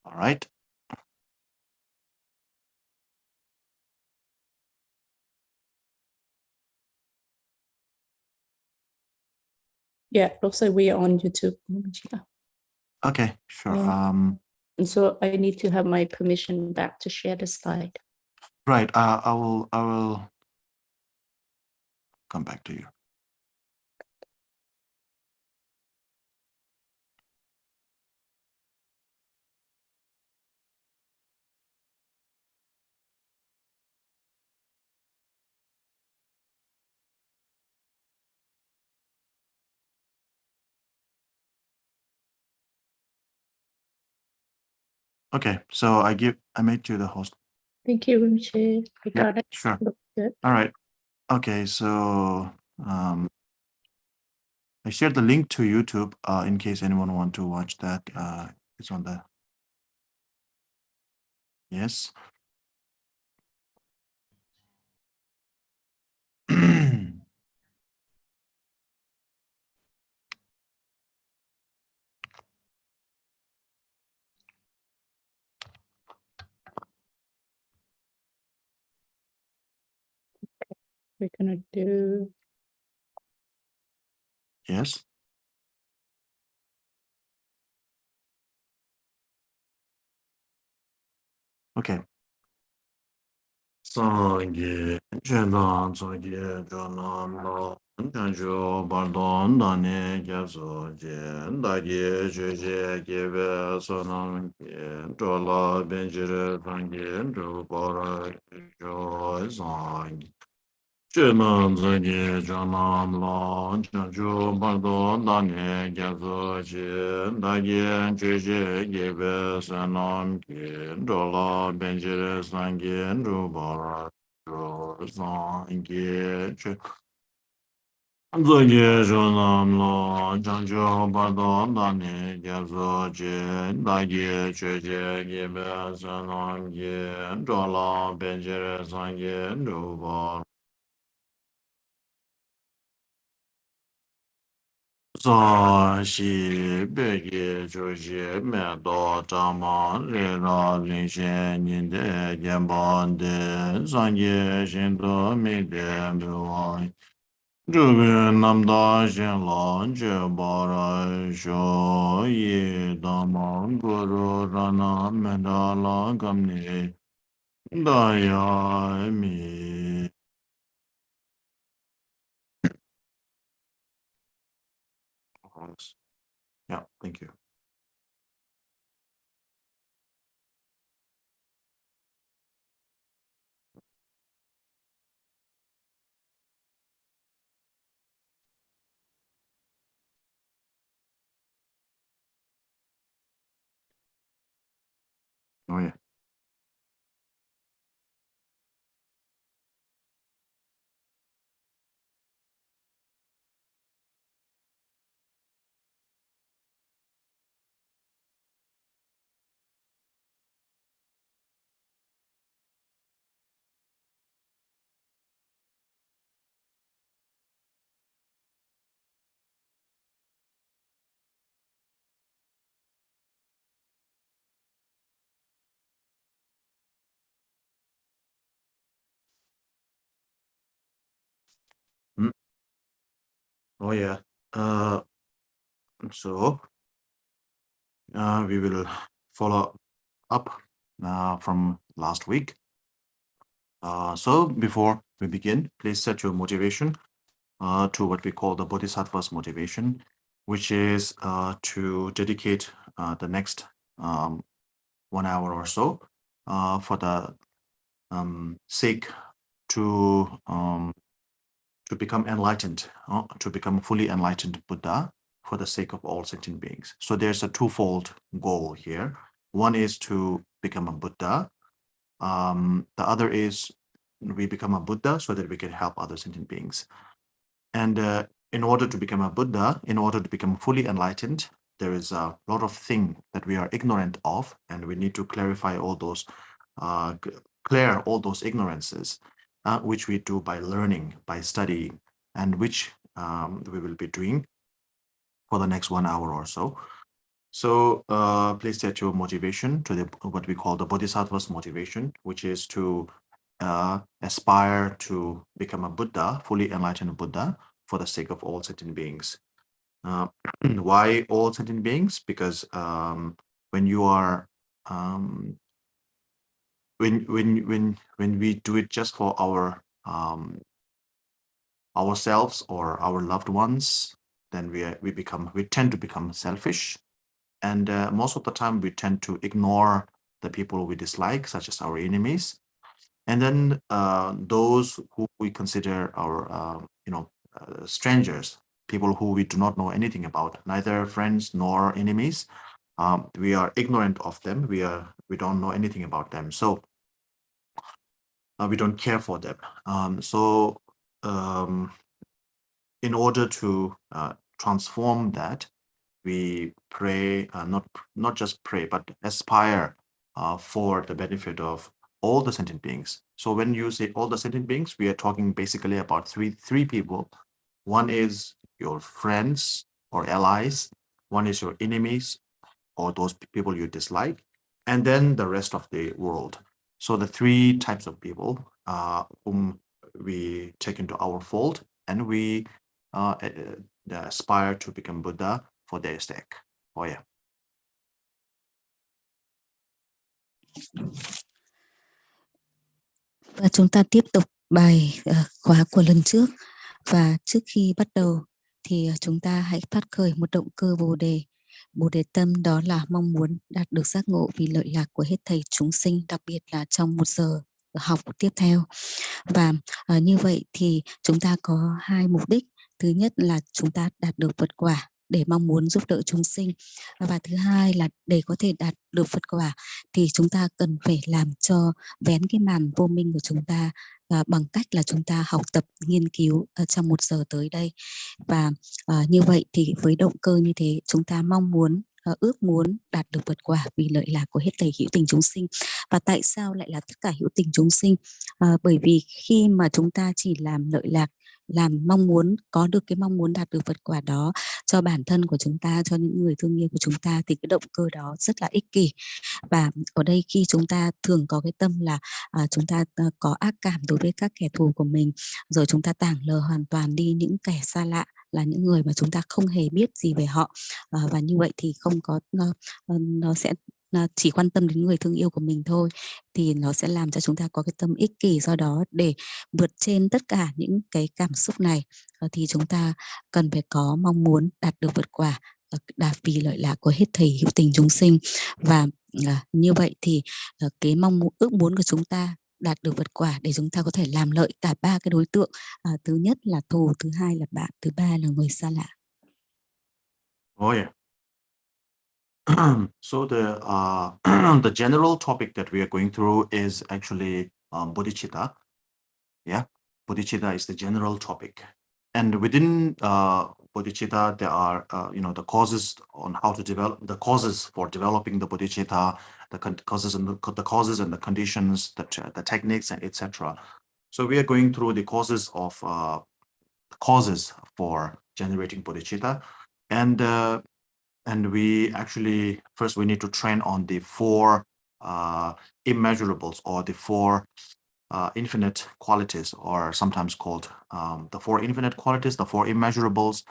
All right. Yeah, looks like we are on YouTube. Okay, sure. And so I need to have my permission back to share the slide. Right. I will come back to you. Okay, so I made you the host. Thank you, Rinpoche. I Yeah, got it. sure. Looks good. All right. Okay, so I shared the link to YouTube in case anyone want to watch that. It's on the yes. We're gonna do Yes. Okay. Sangye chenan sangye janan la chanjo bardon dane gyazo je dage jeje gebe sonam ge jola benjire sangye jo para jo sangye chenan sangye janan la chanjo bardon dane gyazo je dage jeje gebe sonam ge jola benjire sangye jo para sangye Zogye Jonam Lo Janjo Bardon Dani Gyazo Je Dagye Choje Gebe Sanam Ge Jola Benjere Sangye Ndubar Sa Shi Bege Choje Medo Chama Rera Linshe Ninde Gembande Sangye Shindo Mide Mewai Zhuge namda shen lan che bara sho yi dama guru rana menda la gamni daya mi. Yeah, thank you. Oh yeah. Mm. Oh yeah. So we will follow up from last week. So before we begin, please set your motivation to what we call the Bodhisattva's motivation, which is to dedicate the next 1 hour or so for the sake to become enlightened, to become fully enlightened Buddha for the sake of all sentient beings. So there's a twofold goal here. One is to become a Buddha. The other is we become a Buddha so that we can help other sentient beings. And in order to become a Buddha, in order to become fully enlightened, there is a lot of things that we are ignorant of, and we need to clarify all those, clear all those ignorances, which we do by learning, by studying, and which we will be doing for the next 1 hour or so. So please set your motivation to what we call the Bodhisattva's motivation, which is to aspire to become a Buddha, fully enlightened Buddha, for the sake of all sentient beings. Why all sentient beings? Because when you are when we do it just for ourselves or our loved ones, then we tend to become selfish, and most of the time we tend to ignore the people we dislike, such as our enemies, and then those who we consider our strangers, people who we do not know anything about, neither friends nor enemies. We are ignorant of them. We don't know anything about them, so we don't care for them. So in order to transform that, we pray, not just pray, but aspire for the benefit of all the sentient beings. So when you say all the sentient beings, we are talking basically about three people. One is your friends or allies, one is your enemies or those people you dislike, and then the rest of the world. So the three types of people whom we take into our fold, and we aspire to become Buddha for their sake. Oh yeah. Và chúng ta tiếp tục bài khóa của lần trước. Và trước khi bắt đầu thì chúng ta hãy phát khởi một động cơ Bồ đề. Bồ đề tâm đó là mong muốn đạt được giác ngộ vì lợi lạc của hết thảy chúng sinh, đặc biệt là trong 1 giờ học tiếp theo. Và như vậy thì chúng ta có 2 mục đích. Thứ nhất là chúng ta đạt được Phật quả để mong muốn giúp đỡ chúng sinh. Và thứ hai là để có thể đạt được Phật quả thì chúng ta cần phải làm cho vén cái màn vô minh của chúng ta bằng cách là chúng ta học tập nghiên cứu trong 1 giờ tới đây. Và như vậy thì với động cơ như thế, chúng ta mong muốn ước muốn đạt được Phật quả vì lợi lạc của hết thảy hữu tình chúng sinh. Và tại sao lại là tất cả hữu tình chúng sinh? Bởi vì khi mà chúng ta chỉ làm lợi lạc, làm mong muốn có được cái mong muốn đạt được Phật quả đó cho bản thân của chúng ta, cho những người thương yêu của chúng ta, thì cái động cơ đó rất là ích kỷ. Và ở đây khi chúng ta thường có cái tâm là chúng ta có ác cảm đối với các kẻ thù của mình, rồi chúng ta tảng lờ hoàn toàn đi những kẻ xa lạ, là những người mà chúng ta không hề biết gì về họ, và như vậy thì không có nó sẽ chỉ quan tâm đến người thương yêu của mình thôi, thì nó sẽ làm cho chúng ta có cái tâm ích kỷ. Do đó để vượt trên tất cả những cái cảm xúc này thì chúng ta cần phải có mong muốn đạt được Phật quả, đạt vì lợi lạc của hết thảy hữu tình chúng sinh. Và như vậy thì cái ước muốn của chúng ta đạt được Phật quả để chúng ta có thể làm lợi cả 3 cái đối tượng. Thứ nhất là thù, thứ hai là bạn, thứ ba là người xa lạ. Oh yeah. So the the general topic that we are going through is actually bodhicitta. Yeah, bodhicitta is the general topic, and within bodhicitta there are the causes on how to develop, the causes for developing the bodhicitta, the causes and the causes and the conditions, the techniques and etc. So we are going through the causes for generating bodhicitta, and we actually first we need to train on the 4 immeasurables, or the 4 infinite qualities, or sometimes called the 4 infinite qualities, the 4 immeasurables,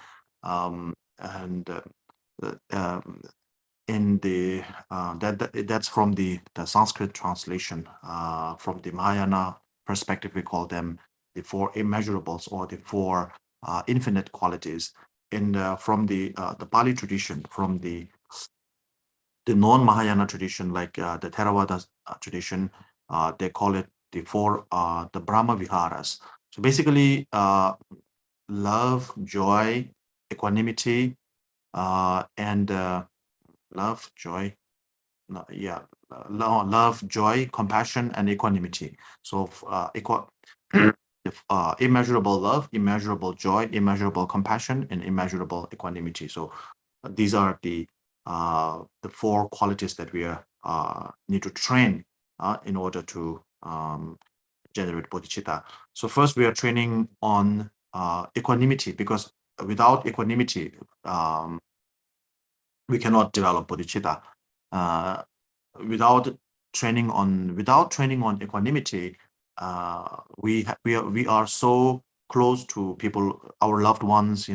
and in the that's from the Sanskrit translation. From the Mahayana perspective, we call them the 4 immeasurables, or the 4 infinite qualities. From the Pali tradition, from the non-Mahayana tradition, like the Theravada tradition, they call it the 4 the Brahma Viharas. So basically, love, joy, equanimity, and love, joy, love, joy, compassion, and equanimity. So immeasurable love, immeasurable joy, immeasurable compassion, and immeasurable equanimity. So these are the 4 qualities that we need to train in order to generate bodhicitta. So first we are training on equanimity, because without equanimity, we cannot develop bodhicitta. Without training on equanimity, we are so close to people, our loved ones,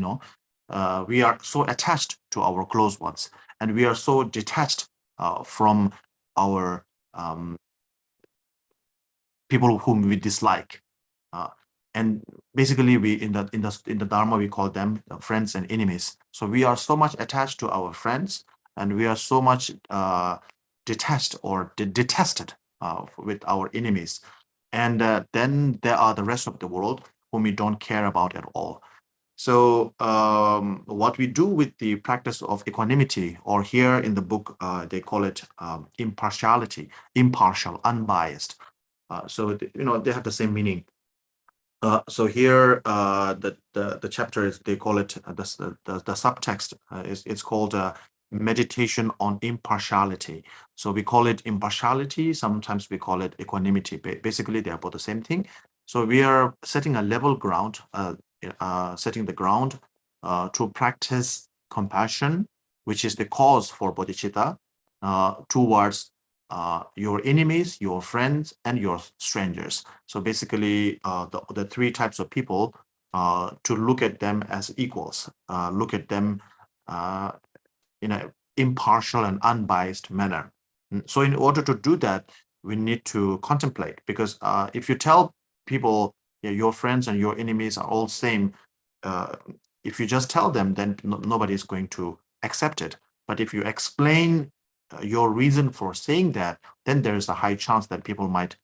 we are so attached to our close ones, and we are so detached from our people whom we dislike. And basically, we in the Dharma we call them friends and enemies. So we are so much attached to our friends, and we are so much detached or detested with our enemies. And then there are the rest of the world whom we don't care about at all. So what we do with the practice of equanimity, or here in the book they call it impartiality, impartial, unbiased. So they have the same meaning. So here the chapter is, they call it the subtext it's called meditation on impartiality. So we call it impartiality, sometimes we call it equanimity. Basically they are both the same thing. So we are setting a level ground, setting the ground to practice compassion, which is the cause for bodhicitta, towards your enemies, your friends, and your strangers. So basically, the three types of people, to look at them as equals, look at them in an impartial and unbiased manner. So in order to do that, we need to contemplate, because if you tell people, yeah, your friends and your enemies are all same, if you just tell them, then nobody is going to accept it. But if you explain your reason for saying that, then there is a high chance that people might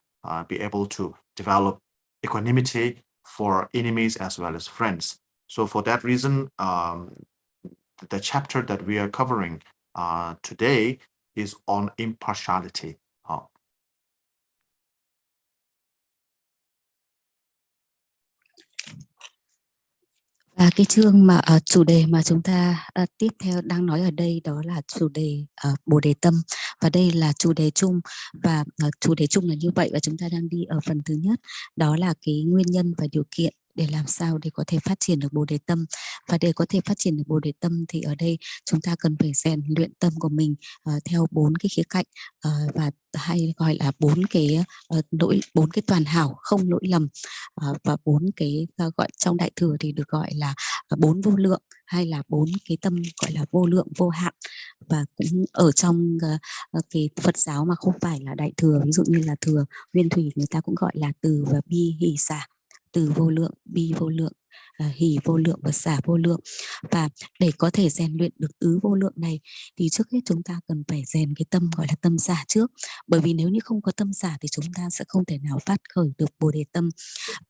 be able to develop equanimity for enemies as well as friends. So for that reason, the chapter that we are covering today is on impartiality. Và cái chương mà chủ đề mà chúng ta tiếp theo đang nói ở đây, đó là chủ đề Bồ đề tâm, và đây là chủ đề chung, và chủ đề chung là như vậy, và chúng ta đang đi ở phần thứ nhất, đó là cái nguyên nhân và điều kiện để làm sao để có thể phát triển được Bồ đề tâm. Và để có thể phát triển được Bồ đề tâm thì ở đây chúng ta cần phải rèn luyện tâm của mình theo 4 cái khía cạnh, và hay gọi là 4 cái toàn hảo, không lỗi lầm, và 4 cái gọi trong Đại Thừa thì được gọi là 4 vô lượng, hay là 4 cái tâm gọi là vô lượng vô hạn. Và cũng ở trong cái Phật giáo mà không phải là Đại Thừa, ví dụ như là Thừa Nguyên Thủy, người ta cũng gọi là từ và bi hỷ xả, từ vô lượng, bi vô lượng, hỷ vô lượng và xả vô lượng. Và để có thể rèn luyện được tứ vô lượng này thì trước hết chúng ta cần phải rèn cái tâm gọi là tâm xả trước, bởi vì nếu như không có tâm xả thì chúng ta sẽ không thể nào phát khởi được Bồ đề tâm.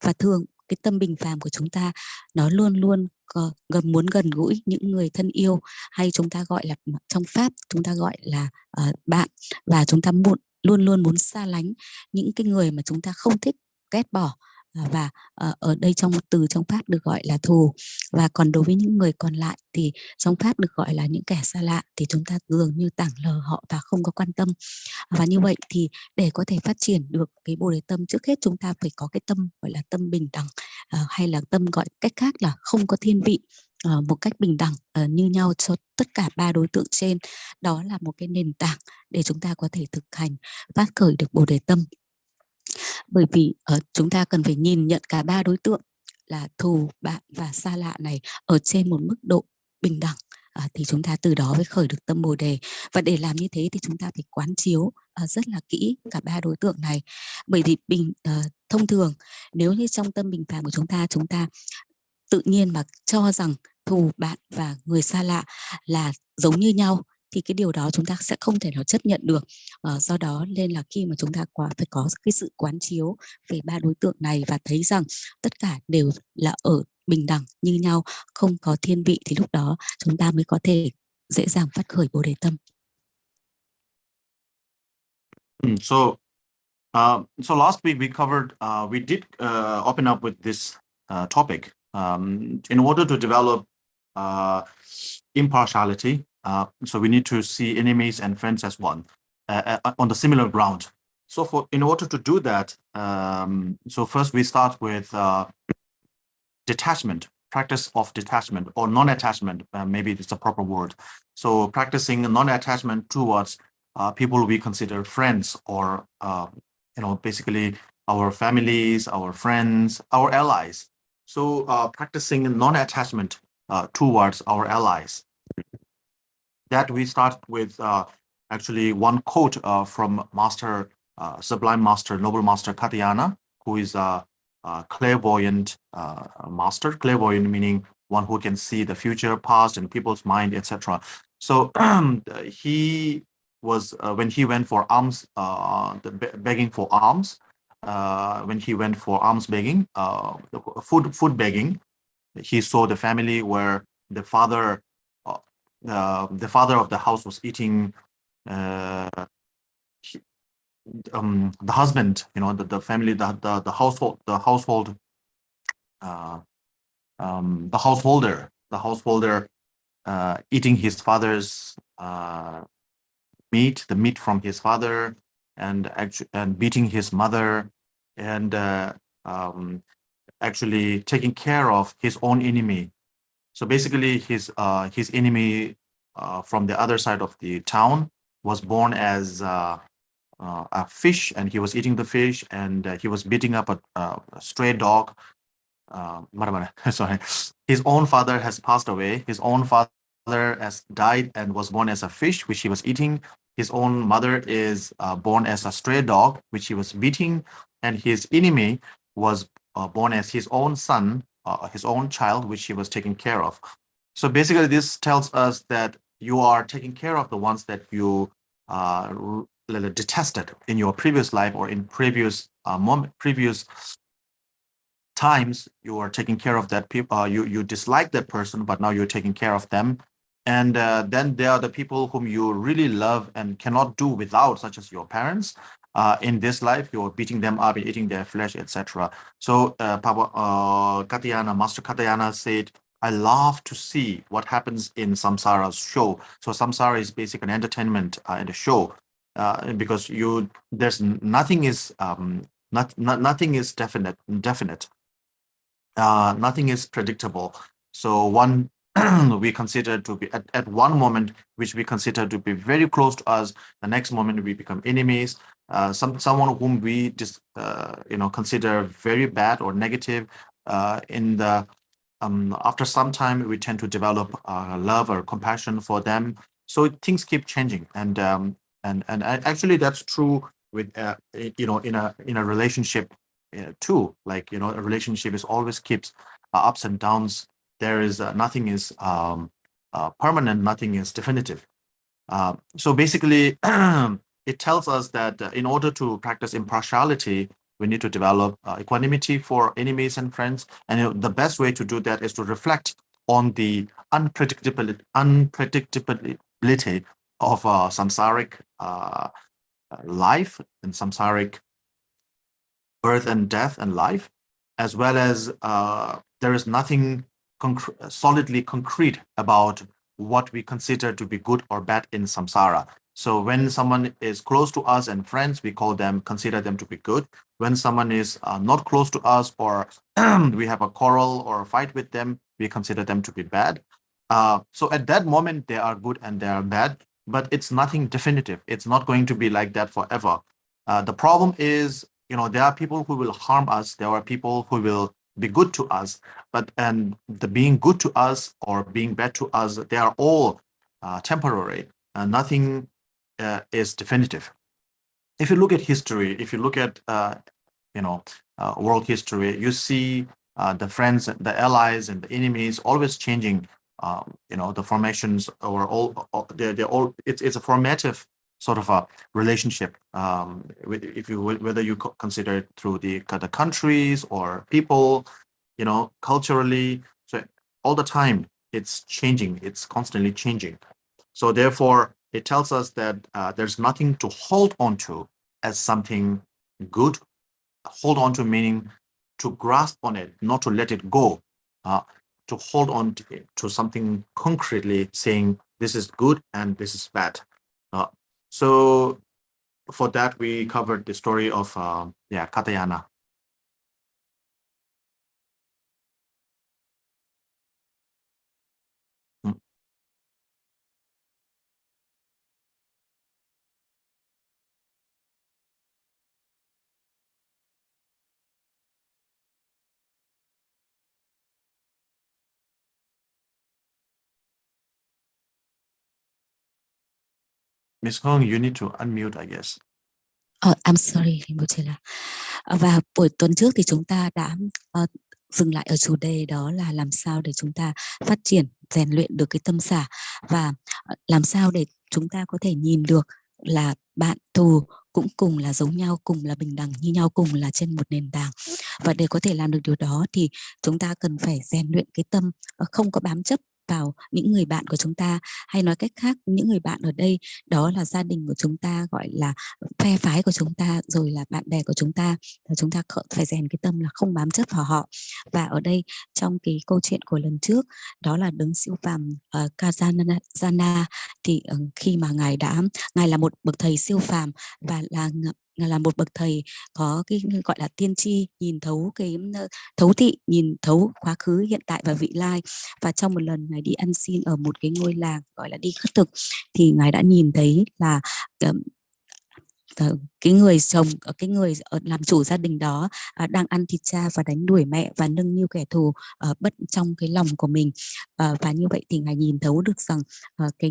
Và thường cái tâm bình phàm của chúng ta nó luôn luôn muốn gần gũi những người thân yêu, hay chúng ta gọi là trong Pháp chúng ta gọi là bạn, và chúng ta luôn luôn muốn xa lánh những cái người mà chúng ta không thích, ghét bỏ, và ở đây trong Pháp được gọi là thù. Và còn đối với những người còn lại thì trong Pháp được gọi là những kẻ xa lạ, thì chúng ta dường như tảng lờ họ và không có quan tâm. Và như vậy thì để có thể phát triển được cái Bồ đề tâm, trước hết chúng ta phải có cái tâm gọi là tâm bình đẳng, hay là tâm gọi cách khác là không có thiên vị, một cách bình đẳng như nhau cho tất cả 3 đối tượng trên. Đó là một cái nền tảng để chúng ta có thể thực hành phát khởi được Bồ đề tâm. Bởi vì chúng ta cần phải nhìn nhận cả 3 đối tượng là thù, bạn và xa lạ này ở trên một mức độ bình đẳng, thì chúng ta từ đó mới khởi được tâm Bồ đề. Và để làm như thế thì chúng ta phải quán chiếu rất là kỹ cả 3 đối tượng này. Bởi vì thông thường nếu như trong tâm bình phàm của chúng ta tự nhiên mà cho rằng thù, bạn và người xa lạ là giống như nhau, thì cái điều đó chúng ta sẽ không thể nào chấp nhận được. Do đó nên là khi mà chúng ta phải có cái sự quán chiếu về 3 đối tượng này và thấy rằng tất cả đều là ở bình đẳng như nhau, không có thiên vị, thì lúc đó chúng ta mới có thể dễ dàng phát khởi Bồ đề tâm. So last week we covered, we did open up with this topic. In order to develop impartiality, so we need to see enemies and friends as one, on the similar ground. So in order to do that, so first we start with detachment practice of detachment or non-attachment, maybe it's a proper word. So practicing non-attachment towards people we consider friends, or basically our families, our friends, our allies. So practicing non-attachment towards our allies. That we start with actually one quote from Master, Sublime Master, Noble Master Katyayana, who is a clairvoyant master. Clairvoyant meaning one who can see the future, past, and people's mind, etc. So he was when he went for alms, begging for alms. When he went for alms begging, food begging, he saw the family where the father of the house was eating the husband, the family, the householder eating his father's meat, the meat from his father, and beating his mother, and actually taking care of his own enemy. So basically, his enemy from the other side of the town was born as a fish, and he was eating the fish, and he was beating up a stray dog. Sorry, his own father has passed away. His own father has died and was born as a fish, which he was eating. His own mother is born as a stray dog, which he was beating, and his enemy was born as his own son, his own child, which he was taking care of. So basically, this tells us that you are taking care of the ones that you detested in your previous life or in previous previous times. You are taking care of that people. You dislike that person, but now you're taking care of them. And then there are the people whom you really love and cannot do without, such as your parents. In this life, you're beating them up and eating their flesh, etc. So Katyayana, Master Katyayana said, I love to see what happens in samsara's show. So samsara is basically an entertainment and a show, because there's nothing is nothing is definite. Nothing is predictable. So one we consider to be at one moment, which we consider to be very close to us, the next moment we become enemies. Someone whom we just consider very bad or negative, in the after some time we tend to develop love or compassion for them. So things keep changing, and actually that's true with in a relationship too. Like a relationship is always keeps ups and downs. There is nothing is permanent, nothing is definitive. So basically, it tells us that in order to practice impartiality, we need to develop equanimity for enemies and friends. And the best way to do that is to reflect on the unpredictability of samsaric life and samsaric birth and death and life, as well as there is nothing solidly concrete about what we consider to be good or bad in samsara. So when someone is close to us and friends, we consider them to be good. When someone is not close to us, or we have a quarrel or a fight with them, we consider them to be bad. So at that moment, they are good and they are bad, but it's nothing definitive. It's not going to be like that forever. The problem is, there are people who will harm us. There are people who will be good to us, and the being good to us or being bad to us, they are all temporary. Nothing is definitive. If you look at history, if you look at world history, you see the friends, the allies, and the enemies always changing. The formations, or they're all. It's a formative sort of a relationship. Whether you consider it through the countries or people, culturally. So all the time it's changing. It's constantly changing. So therefore, it tells us that there's nothing to hold on to as something good. Hold on to meaning to grasp on it, not to let it go. To hold on to something concretely, saying this is good and this is bad. So for that, we covered the story of Katyayana. Miss Hong, you need to unmute, I guess. I'm sorry, Rinpoche là. Và buổi tuần trước thì chúng ta đã dừng lại ở chủ đề đó là làm sao để chúng ta phát triển, rèn luyện được cái tâm xả, và làm sao để chúng ta có thể nhìn được là bạn thù cũng cùng là giống nhau, cùng là bình đẳng như nhau, cùng là trên một nền tảng. Và để có thể làm được điều đó thì chúng ta cần phải rèn luyện cái tâm không có bám chấp vào những người bạn của chúng ta, hay nói cách khác, những người bạn ở đây đó là gia đình của chúng ta, gọi là phe phái của chúng ta, rồi là bạn bè của chúng ta. Chúng ta phải rèn cái tâm là không bám chấp vào họ. Và ở đây trong cái câu chuyện của lần trước, đó là đấng siêu phàm Kajana, thì khi mà ngài là một bậc thầy siêu phàm, và là một bậc thầy có cái gọi là tiên tri, nhìn thấu cái thấu thị, nhìn thấu quá khứ, hiện tại và vị lai. Và trong một lần ngài đi ăn xin ở một cái ngôi làng gọi là đi khất thực, thì ngài đã nhìn thấy là cái người chồng, cái người làm chủ gia đình đó đang ăn thịt cha và đánh đuổi mẹ và nâng niu kẻ thù bất trong cái lòng của mình. Và như vậy thì ngài nhìn thấu được rằng cái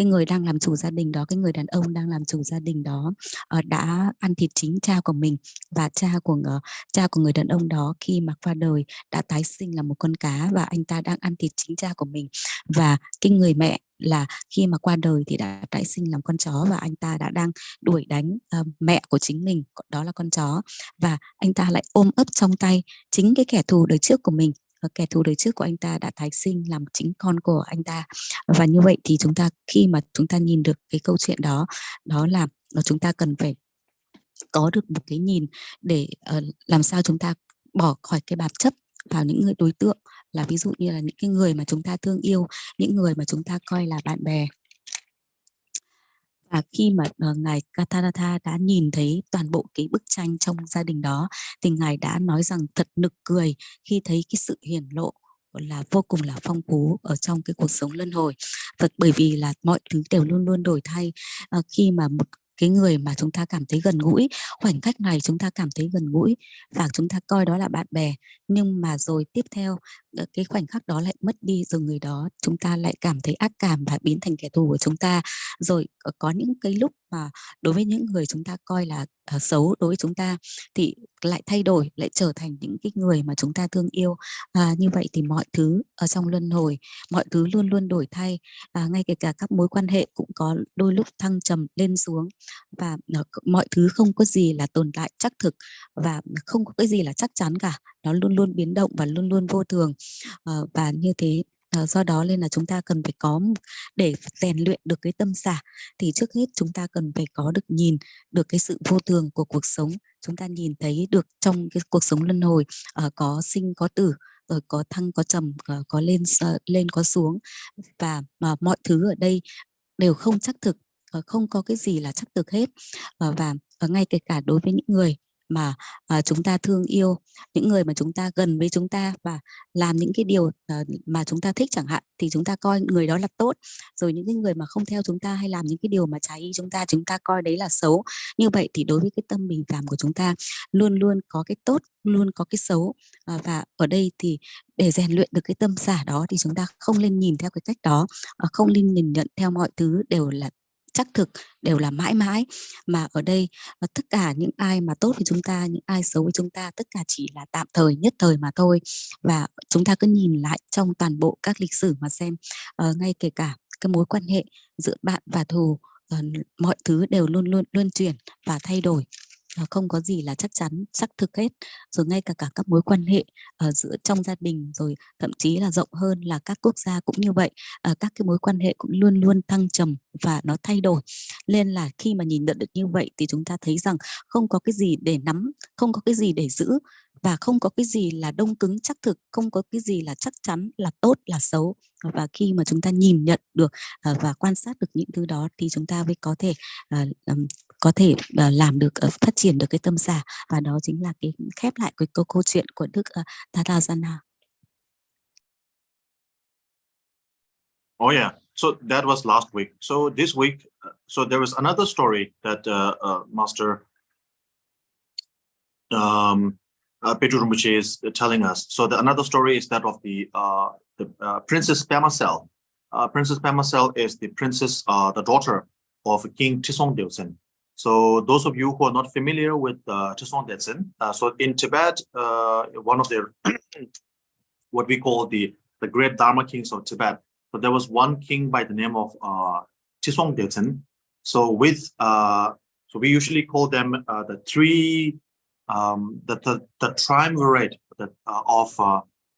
người đang làm chủ gia đình đó, cái người đàn ông đang làm chủ gia đình đó đã ăn thịt chính cha của mình, và cha của người đàn ông đó khi mà qua đời đã tái sinh là một con cá, và anh ta đang ăn thịt chính cha của mình. Và cái người mẹ là khi mà qua đời thì đã tái sinh làm con chó, và anh ta đã đang đuổi đánh mẹ của chính mình, đó là con chó, và anh ta lại ôm ấp trong tay chính cái kẻ thù đời trước của mình. Kẻ thù đời trước của anh ta đã tái sinh làm chính con của anh ta. Và như vậy thì khi mà chúng ta nhìn được cái câu chuyện đó, đó là chúng ta cần phải có được một cái nhìn để làm sao chúng ta bỏ khỏi cái bám chấp vào những người đối tượng, là ví dụ như là những cái người mà chúng ta thương yêu, những người mà chúng ta coi là bạn bè. Và khi mà ngài Katanatha đã nhìn thấy toàn bộ cái bức tranh trong gia đình đó, thì ngài đã nói rằng thật nực cười khi thấy cái sự hiển lộ là vô cùng là phong phú ở trong cái cuộc sống luân hồi. Và bởi vì là mọi thứ đều luôn luôn đổi thay. Khi mà một cái người mà chúng ta cảm thấy gần gũi, khoảnh khắc này chúng ta cảm thấy gần gũi và chúng ta coi đó là bạn bè, nhưng mà rồi tiếp theo cái khoảnh khắc đó lại mất đi, rồi người đó chúng ta lại cảm thấy ác cảm và biến thành kẻ thù của chúng ta. Rồi có những cái lúc mà đối với những người chúng ta coi là xấu đối với chúng ta thì lại thay đổi, lại trở thành những cái người mà chúng ta thương yêu. Như vậy thì mọi thứ ở trong luân hồi, mọi thứ luôn luôn đổi thay. Ngay kể cả các mối quan hệ cũng có đôi lúc thăng trầm lên xuống, và mọi thứ không có gì là tồn tại chắc thực, và không có cái gì là chắc chắn cả, nó luôn luôn biến động và luôn luôn vô thường. Và như thế do đó nên là chúng ta cần phải có, để rèn luyện được cái tâm xả thì trước hết chúng ta cần phải có được nhìn được cái sự vô thường của cuộc sống. Chúng ta nhìn thấy được trong cái cuộc sống luân hồi có sinh có tử, rồi có thăng có trầm, có lên có xuống, và mọi thứ ở đây đều không chắc thực, không có cái gì là chắc thực hết. Và ngay kể cả đối với những người mà chúng ta thương yêu, những người mà chúng ta gần với chúng ta và làm những cái điều mà chúng ta thích chẳng hạn, thì chúng ta coi người đó là tốt. Rồi những cái người mà không theo chúng ta hay làm những cái điều mà trái ý chúng ta coi đấy là xấu. Như vậy thì đối với cái tâm bình phàm của chúng ta luôn luôn có cái tốt, luôn có cái xấu. Và ở đây thì để rèn luyện được cái tâm xả đó thì chúng ta không nên nhìn theo cái cách đó, không nên nhìn nhận theo mọi thứ đều là chắc thực, đều là mãi mãi, mà ở đây tất cả những ai mà tốt với chúng ta, những ai xấu với chúng ta, tất cả chỉ là tạm thời, nhất thời mà thôi. Và chúng ta cứ nhìn lại trong toàn bộ các lịch sử mà xem, ngay kể cả cái mối quan hệ giữa bạn và thù, mọi thứ đều luôn luôn luân chuyển và thay đổi, không có gì là chắc chắn xác thực hết. Rồi ngay cả các mối quan hệ giữa trong gia đình, rồi thậm chí là rộng hơn là các quốc gia cũng như vậy, các cái mối quan hệ cũng luôn luôn thăng trầm và nó thay đổi. Nên là khi mà nhìn nhận được như vậy thì chúng ta thấy rằng không có cái gì để nắm, không có cái gì để giữ, và không có cái gì là đông cứng chắc thực, không có cái gì là chắc chắn là tốt là xấu. Và khi mà chúng ta nhìn nhận được và quan sát được những thứ đó thì chúng ta mới có thể làm được, phát triển được cái tâm xả. Và đó chính là cái khép lại cái câu chuyện của Đức Tadajana. Oh yeah, so that was last week. So this week, so there was another story that Master Pedro Rinpoche is telling us. So another story is that of the Princess Pamacel. Princess Pamacel is the princess, the daughter of King Trisong Delsen. So those of you who are not familiar with Trisong Delsen, so in Tibet, one of their what we call the great Dharma kings of Tibet. So there was one king by the name of Trisong Delsen. So so we usually call them the three the triumvirate of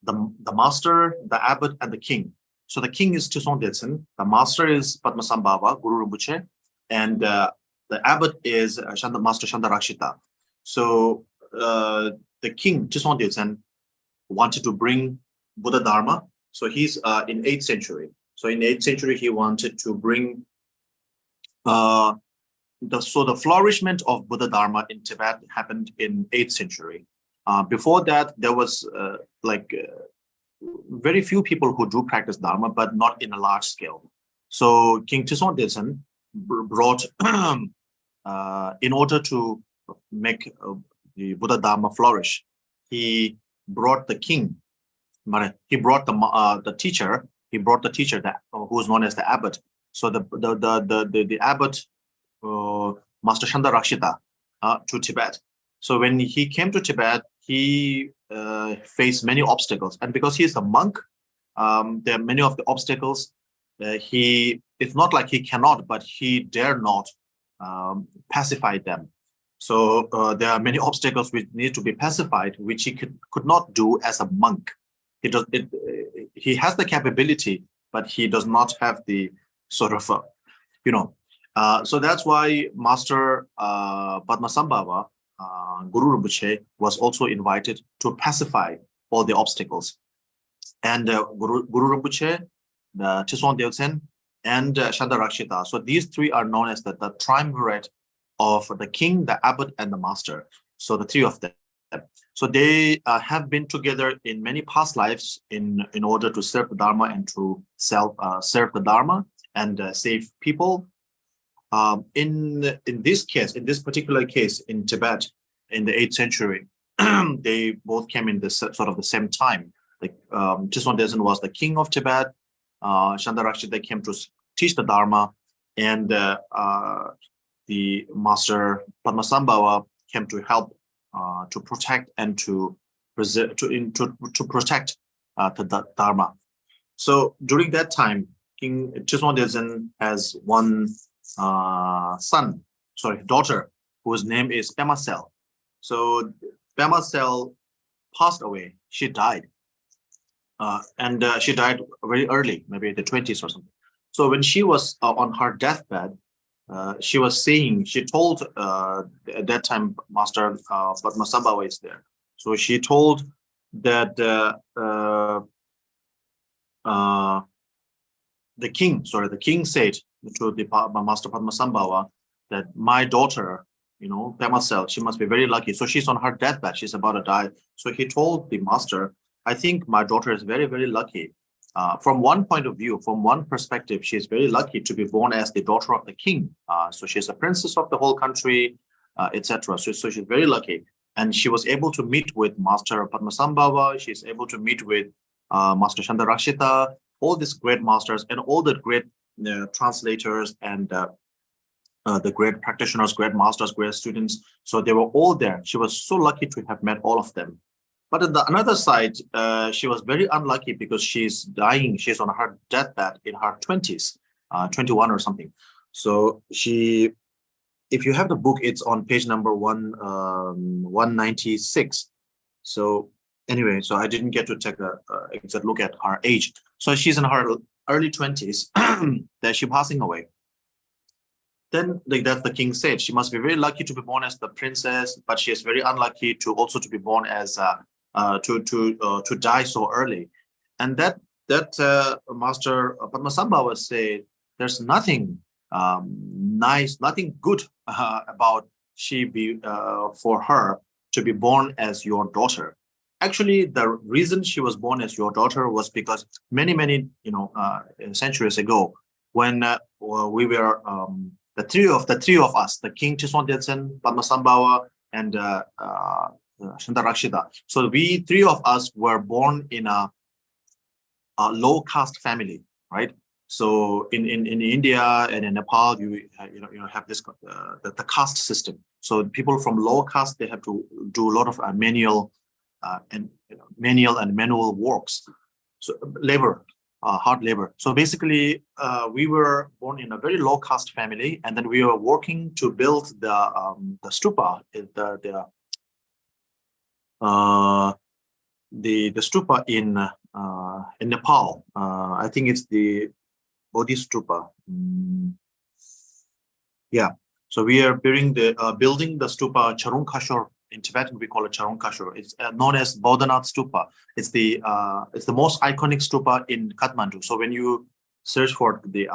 the master, the abbot, and the king. So the king is Trisong Delsen, the master is Padmasambhava, Guru Rinpoche, and the abbot is Master Shandarakshita. So the king Trisong Delsen wanted to bring Buddha Dharma. So he's in 8th century. So in 8th century, he wanted to bring the flourishment of Buddha Dharma in Tibet happened in 8th century. Before that, there was very few people who do practice Dharma, but not in a large scale. So King Trisong Delsen brought, in order to make the Buddha Dharma flourish, he brought the king. He brought the teacher. He brought the teacher who is known as the abbot. So the abbot, Master Shandarakshita, to Tibet. So when he came to Tibet, he faced many obstacles, and because he is a monk, there are many of the obstacles. It's not like he cannot, but he dare not pacify them. So there are many obstacles which need to be pacified, which he could not do as a monk. He has the capability, but he does not have the sort of, so that's why Master Padmasambhava, Guru Rinpoche, was also invited to pacify all the obstacles. And Guru Rinpoche, the Trisong Delsen, and Shandarakshita. So these three are known as the triumvirate of the king, the abbot, and the master. So the three of them. So they have been together in many past lives in order to serve the Dharma and to serve the Dharma and save people. In this case, in this particular case in Tibet, in the 8th century, they both came in this sort of the same time. Like Trisong Delsen was the king of Tibet. Shandarakshita came to teach the Dharma, and the master Padmasambhava came to help to protect and to preserve, to protect the Dharma. So during that time, King Trisong Delsen has one daughter, whose name is Pema Sel. So Pema Sel passed away. She died. And she died very early, maybe in the 20s or something. So when she was on her deathbed, she told at that time Master Padmasambhava is there. So she told that the king said to the Master Padmasambhava that my daughter, Pema Sel, she must be very lucky. So she's on her deathbed, she's about to die. So he told the master, I think my daughter is very, very lucky. From one point of view, from one perspective, she is very lucky to be born as the daughter of the king. So she's a princess of the whole country, etc. So she's very lucky. And she was able to meet with Master Padmasambhava. She's able to meet with Master Shandarakshita, all these great masters and all the great translators and the great practitioners, great masters, great students. So they were all there. She was so lucky to have met all of them. But on the another side, she was very unlucky because she's dying. She's on her deathbed in her 20s, 21 or something. So if you have the book, it's on page number 196. So anyway, so I didn't get to take a exact look at her age. So she's in her early 20s, that she's passing away. Then that's the king said, she must be very lucky to be born as the princess, but she is very unlucky to be born as to die so early. And that Master Padmasambhava said, there's nothing nice, nothing good about for her to be born as your daughter. Actually, the reason she was born as your daughter was because many centuries ago, when we were the three of us, the King Trisong Delsen, Padmasambhava, and Shandarakshita. So we three of us were born in a low caste family, right? So in India and in Nepal, you have this the caste system. So people from lower caste, they have to do a lot of manual works, so labor, hard labor. So basically, we were born in a very low caste family, and then we were working to build the stupa, the stupa in Nepal. I think it's the Bodhi stupa. Yeah. So we are building the stupa Charunkashor. In Tibetan, we call it Charunkashor. It's known as Bodhanath stupa. It's the most iconic stupa in Kathmandu. So when you search for the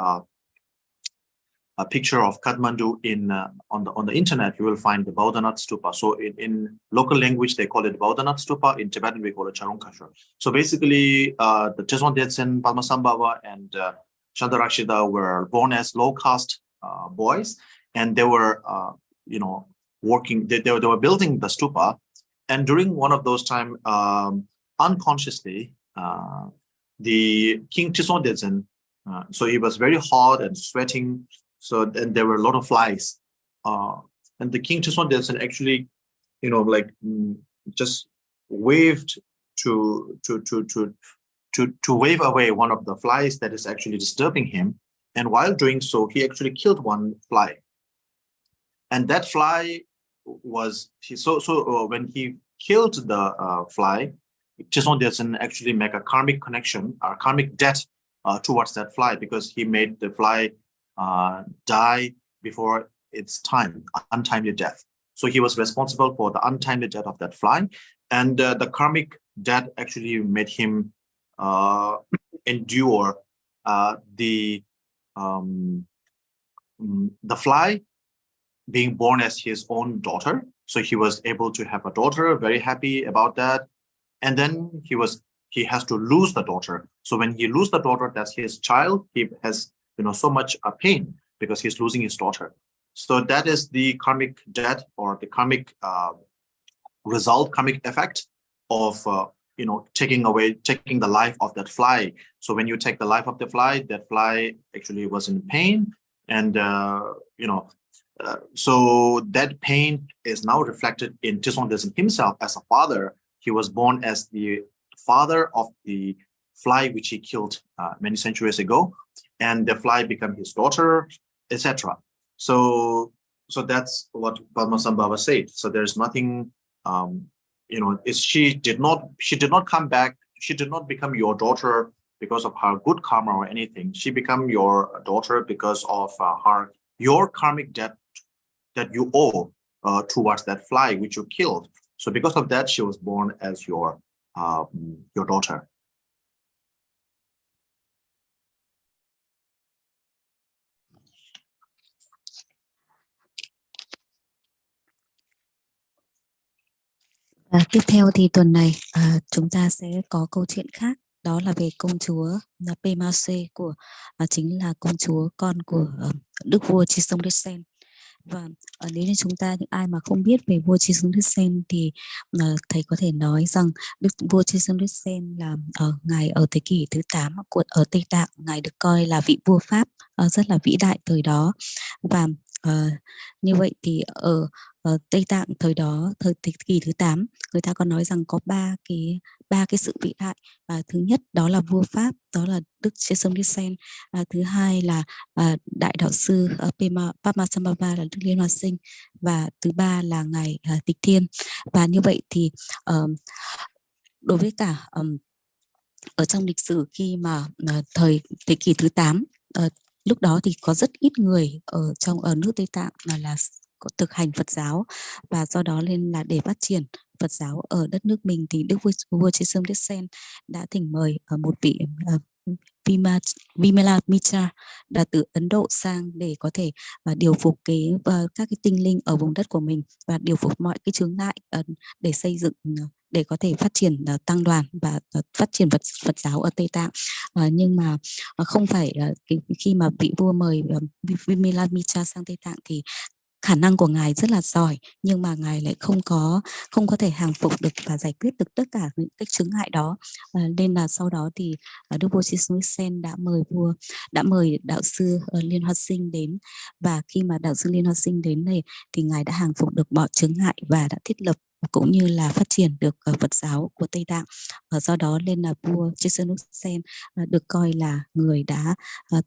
a picture of Kathmandu on the internet, you will find the Bodhanath stupa. So in local language, they call it Bodhanath stupa. In Tibetan, we call it Charunkashor. So basically, the Cheswan Detsen, Padmasambhava, and Chandarakshita were born as low caste boys, and they were working. They were building the stupa, and during one of those time, unconsciously, the King Cheswan Detsen, so he was very hot and sweating. So then there were a lot of flies, and the King Cheswan Detsen actually, just waved to wave away one of the flies that is actually disturbing him. And while doing so, he actually killed one fly. And that fly was when he killed the fly, Cheswan Detsen actually make a karmic connection, a karmic debt towards that fly, because he made the fly die before its time, untimely death. So he was responsible for the untimely death of that fly, and the karmic debt actually made him endure the fly being born as his own daughter. So he was able to have a daughter, very happy about that. And then he has to lose the daughter. So when he loses the daughter, that's his child, he has so much pain because he's losing his daughter. So that is the karmic debt, or the karmic result, karmic effect of taking the life of that fly. So when you take the life of the fly, that fly actually was in pain, and so that pain is now reflected in Cheswan Detsen himself as a father. He was born as the father of the fly which he killed many centuries ago, and the fly became his daughter, etc. So that's what Padmasambhava said. So there's nothing, she did not come back. She did not become your daughter because of her good karma or anything. She became your daughter because of your karmic debt that you owe towards that fly which you killed. So because of that, she was born as your daughter. Tiếp theo thì tuần này chúng ta sẽ có câu chuyện khác, đó là về công chúa Pema của chính là công chúa con của đức vua Cheswan Detsen. Và nếu như những ai mà không biết về vua Cheswan Detsen thì thầy có thể nói rằng đức vua Cheswan Detsen là ngài ở thế kỷ thứ 8 ở Tây Tạng, ngài được coi là vị vua Pháp rất là vĩ đại thời đó. Và như vậy thì ở Tây Tạng thời đó, thời thế kỷ thứ 8, người ta có nói rằng có ba cái sự vĩ đại. Thứ nhất đó là vua Pháp, đó là đức Cheswan Detsen. Thứ hai là đại đạo sư Padmasambhava là đức Liên Hoa Sinh, và thứ ba là ngài Tịch Thiên. Và như vậy thì đối với cả ở trong lịch sử khi mà thời thế kỷ thứ 8, lúc đó thì có rất ít người ở nước Tây Tạng là có thực hành Phật giáo, và do đó nên là để phát triển Phật giáo ở đất nước mình thì đức vua Cheswan Detsen đã thỉnh mời một vị Vimala Mitra đã từ Ấn Độ sang để có thể điều phục các cái tinh linh ở vùng đất của mình và điều phục mọi cái chướng ngại để xây dựng, để có thể phát triển tăng đoàn và phát triển Phật giáo ở Tây Tạng. Nhưng mà không phải khi mà vị vua mời Vimala Mitra sang Tây Tạng thì khả năng của ngài rất là giỏi, nhưng mà ngài lại không có thể hàng phục được và giải quyết được tất cả những cái chướng ngại đó. Nên là sau đó thì Đức vua Chư Sen đã mời đạo sư Liên Hoa Sinh đến, và khi mà đạo sư Liên Hoa Sinh đến này thì ngài đã hàng phục được mọi chướng ngại và đã thiết lập cũng như là phát triển được Phật giáo của Tây Tạng. Do đó nên là vua Chư Sen được coi là người đã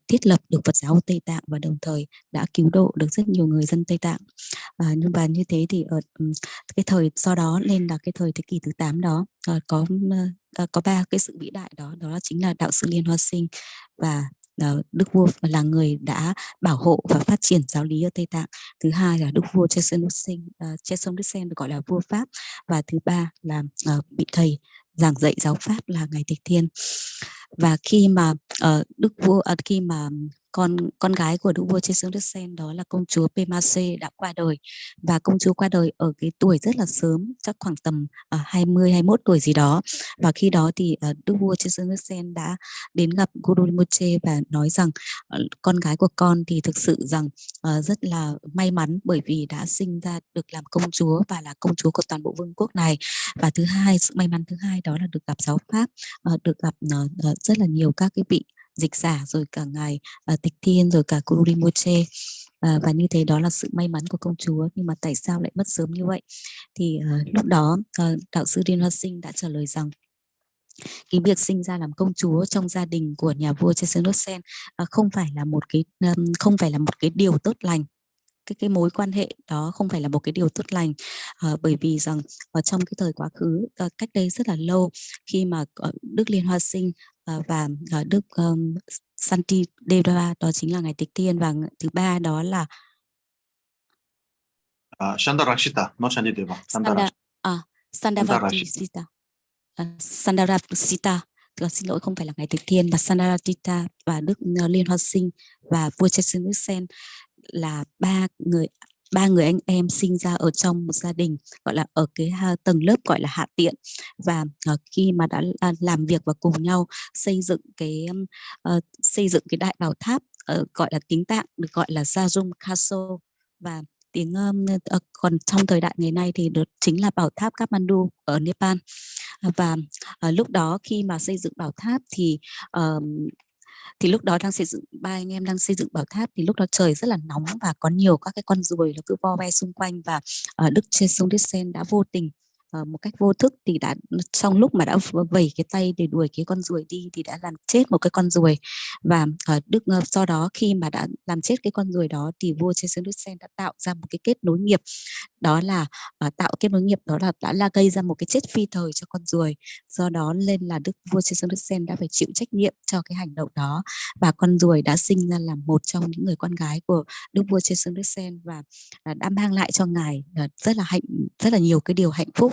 thiết lập được Phật giáo của Tây Tạng và đồng thời đã cứu độ được rất nhiều người dân Tây Tạng. Và như thế thì ở cái thời sau đó lên là cái thời thế kỷ thứ 8 đó có ba cái sự vĩ đại đó, đó chính là đạo sư Liên Hoa Sinh và Đức vua là người đã bảo hộ và phát triển giáo lý ở Tây Tạng. Thứ hai là Đức vua Chesson Sen được gọi là vua Pháp, và thứ ba là vị thầy giảng dạy giáo Pháp là ngài Tịch Thiên. Và khi mà khi mà con gái của Đức vua Chesson Sen đó là công chúa Pemase đã qua đời, và công chúa qua đời ở cái tuổi rất là sớm, chắc khoảng tầm 20-21 tuổi gì đó. Và khi đó thì Đức vua Chesson Sen đã đến gặp Guru Rinpoche và nói rằng con gái của con thì thực sự rằng rất là may mắn bởi vì đã sinh ra được làm công chúa và là công chúa của toàn bộ vương quốc này. Và thứ hai, sự may mắn thứ hai đó là được gặp giáo Pháp, được gặp rất là nhiều các cái vị dịch giả, rồi cả ngài Tịch Thiên, rồi cả Guru Rinpoche. Và như thế đó là sự may mắn của công chúa. Nhưng mà tại sao lại mất sớm như vậy? Thì lúc đó đạo sư Liên Hoa Sinh đã trả lời rằng cái việc sinh ra làm công chúa trong gia đình của nhà vua Chesson Sen không phải là một cái điều tốt lành. Cái mối quan hệ đó không phải là một cái điều tốt lành, bởi vì rằng ở trong cái thời quá khứ cách đây rất là lâu, khi mà Đức Liên Hoa Sinh và Đức Santi Deva, đó chính là ngài Tịch Thiên, và thứ ba đó là Shandarakshita, not Shantideva. Sandarakshita. Sandarakshita, xin lỗi, không phải là ngài Tịch Thiên, và Sandarakshita và Đức Liên Hoa Sinh và vua Chesson Sen là ba người anh em sinh ra ở trong một gia đình, gọi là ở cái tầng lớp gọi là hạ tiện. Và khi mà đã làm việc và cùng nhau xây dựng cái đại bảo tháp gọi là Kính Tạng, được gọi là Sajum Castle, và còn trong thời đại ngày nay thì được chính là bảo tháp Kathmandu ở Nepal. Và lúc đó khi mà xây dựng bảo tháp thì lúc đó ba anh em đang xây dựng bảo tháp, thì lúc đó trời rất là nóng và có nhiều các cái con ruồi nó cứ vo ve xung quanh, và Đức Chesson Sen đã vô tình một cách vô thức thì đã trong lúc mà đã vẩy cái tay để đuổi cái con ruồi đi thì đã làm chết một cái con ruồi. Và do đó khi mà đã làm chết cái con ruồi đó thì vua Chesson Sen đã tạo ra một cái kết nối nghiệp, đó là đã gây ra một cái chết phi thời cho con ruồi. Do đó nên là Đức vua Chesson Sen đã phải chịu trách nhiệm cho cái hành động đó, và con ruồi đã sinh ra làm một trong những người con gái của Đức vua Chesson Sen, và đã mang lại cho ngài rất là nhiều cái điều hạnh phúc,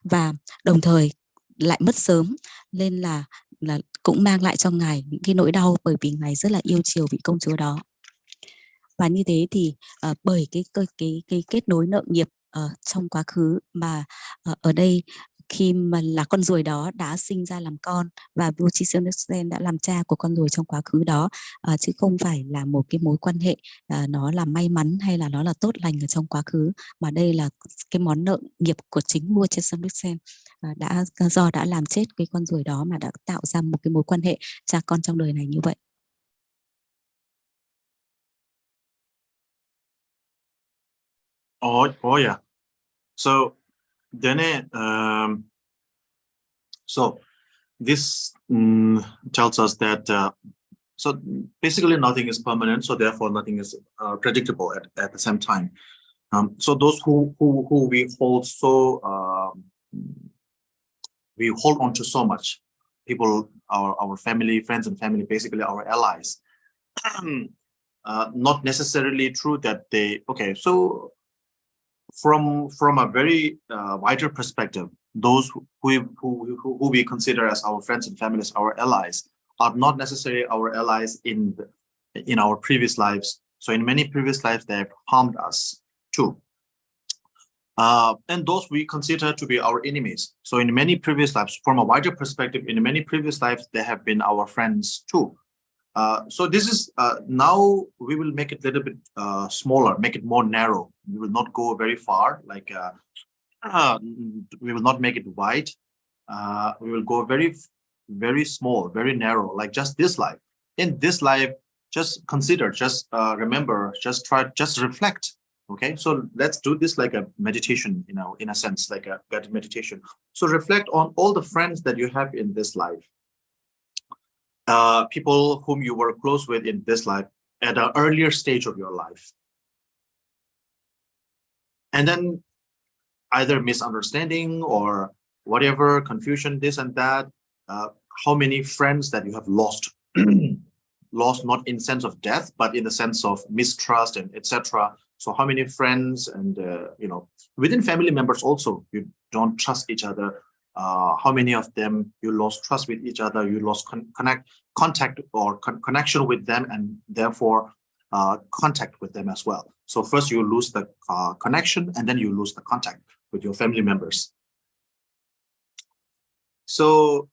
và đồng thời lại mất sớm, nên là cũng mang lại cho ngài những cái nỗi đau, bởi vì ngài rất là yêu chiều vị công chúa đó. Và như thế thì bởi cái kết nối nợ nghiệp trong quá khứ mà ở đây khi mà là con ruồi đó đã sinh ra làm con, và vua Chesson Sen đã làm cha của con ruồi trong quá khứ đó, chứ không phải là một cái mối quan hệ nó là may mắn hay là nó là tốt lành ở trong quá khứ, mà đây là cái món nợ nghiệp của chính vua Chesson Sen đã làm chết cái con ruồi đó mà đã tạo ra một cái mối quan hệ cha con trong đời này như vậy. Oh yeah. So then so this tells us that so basically nothing is permanent, so therefore nothing is predictable at the same time. So those who we hold on to so much, people, our family, friends and family, basically our allies. Not necessarily true that so from a very wider perspective, those who we consider as our friends and families, our allies, are not necessarily our allies in our previous lives. So in many previous lives, they have harmed us too. And those we consider to be our enemies. So in many previous lives, from a wider perspective, in many previous lives, they have been our friends too. So this is now we will make it a little bit smaller, make it more narrow. We will not go very far, like we will not make it wide. We will go very small, very narrow, like just this life. In this life, just consider, just remember, just try, just reflect. Okay, so let's do this like a meditation, you know, in a sense, like a guided meditation. So reflect on all the friends that you have in this life. People whom you were close with in this life at an earlier stage of your life. And then either misunderstanding or whatever, confusion, this and that, how many friends that you have lost. Lost not in sense of death, but in the sense of mistrust and etc. So how many friends and, you know, within family members also, you don't trust each other. How many of them you lost trust with each other, you lost contact or connection with them, and therefore contact with them as well. So first you lose the connection, and then you lose the contact with your family members. So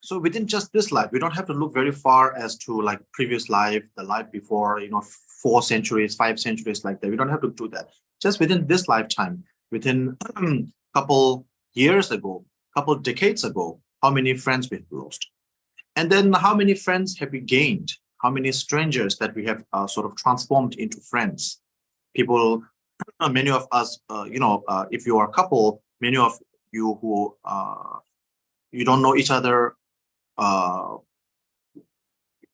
so within just this life, we don't have to look very far as to like previous life, the life before, you know, 4 centuries, 5 centuries, like that. We don't have to do that. Just within this lifetime, within a couple years ago, couple decades ago, how many friends we've lost, and then how many friends have we gained? How many strangers that we have sort of transformed into friends? People, many of us, you know, if you are a couple, many of you who you don't know each other.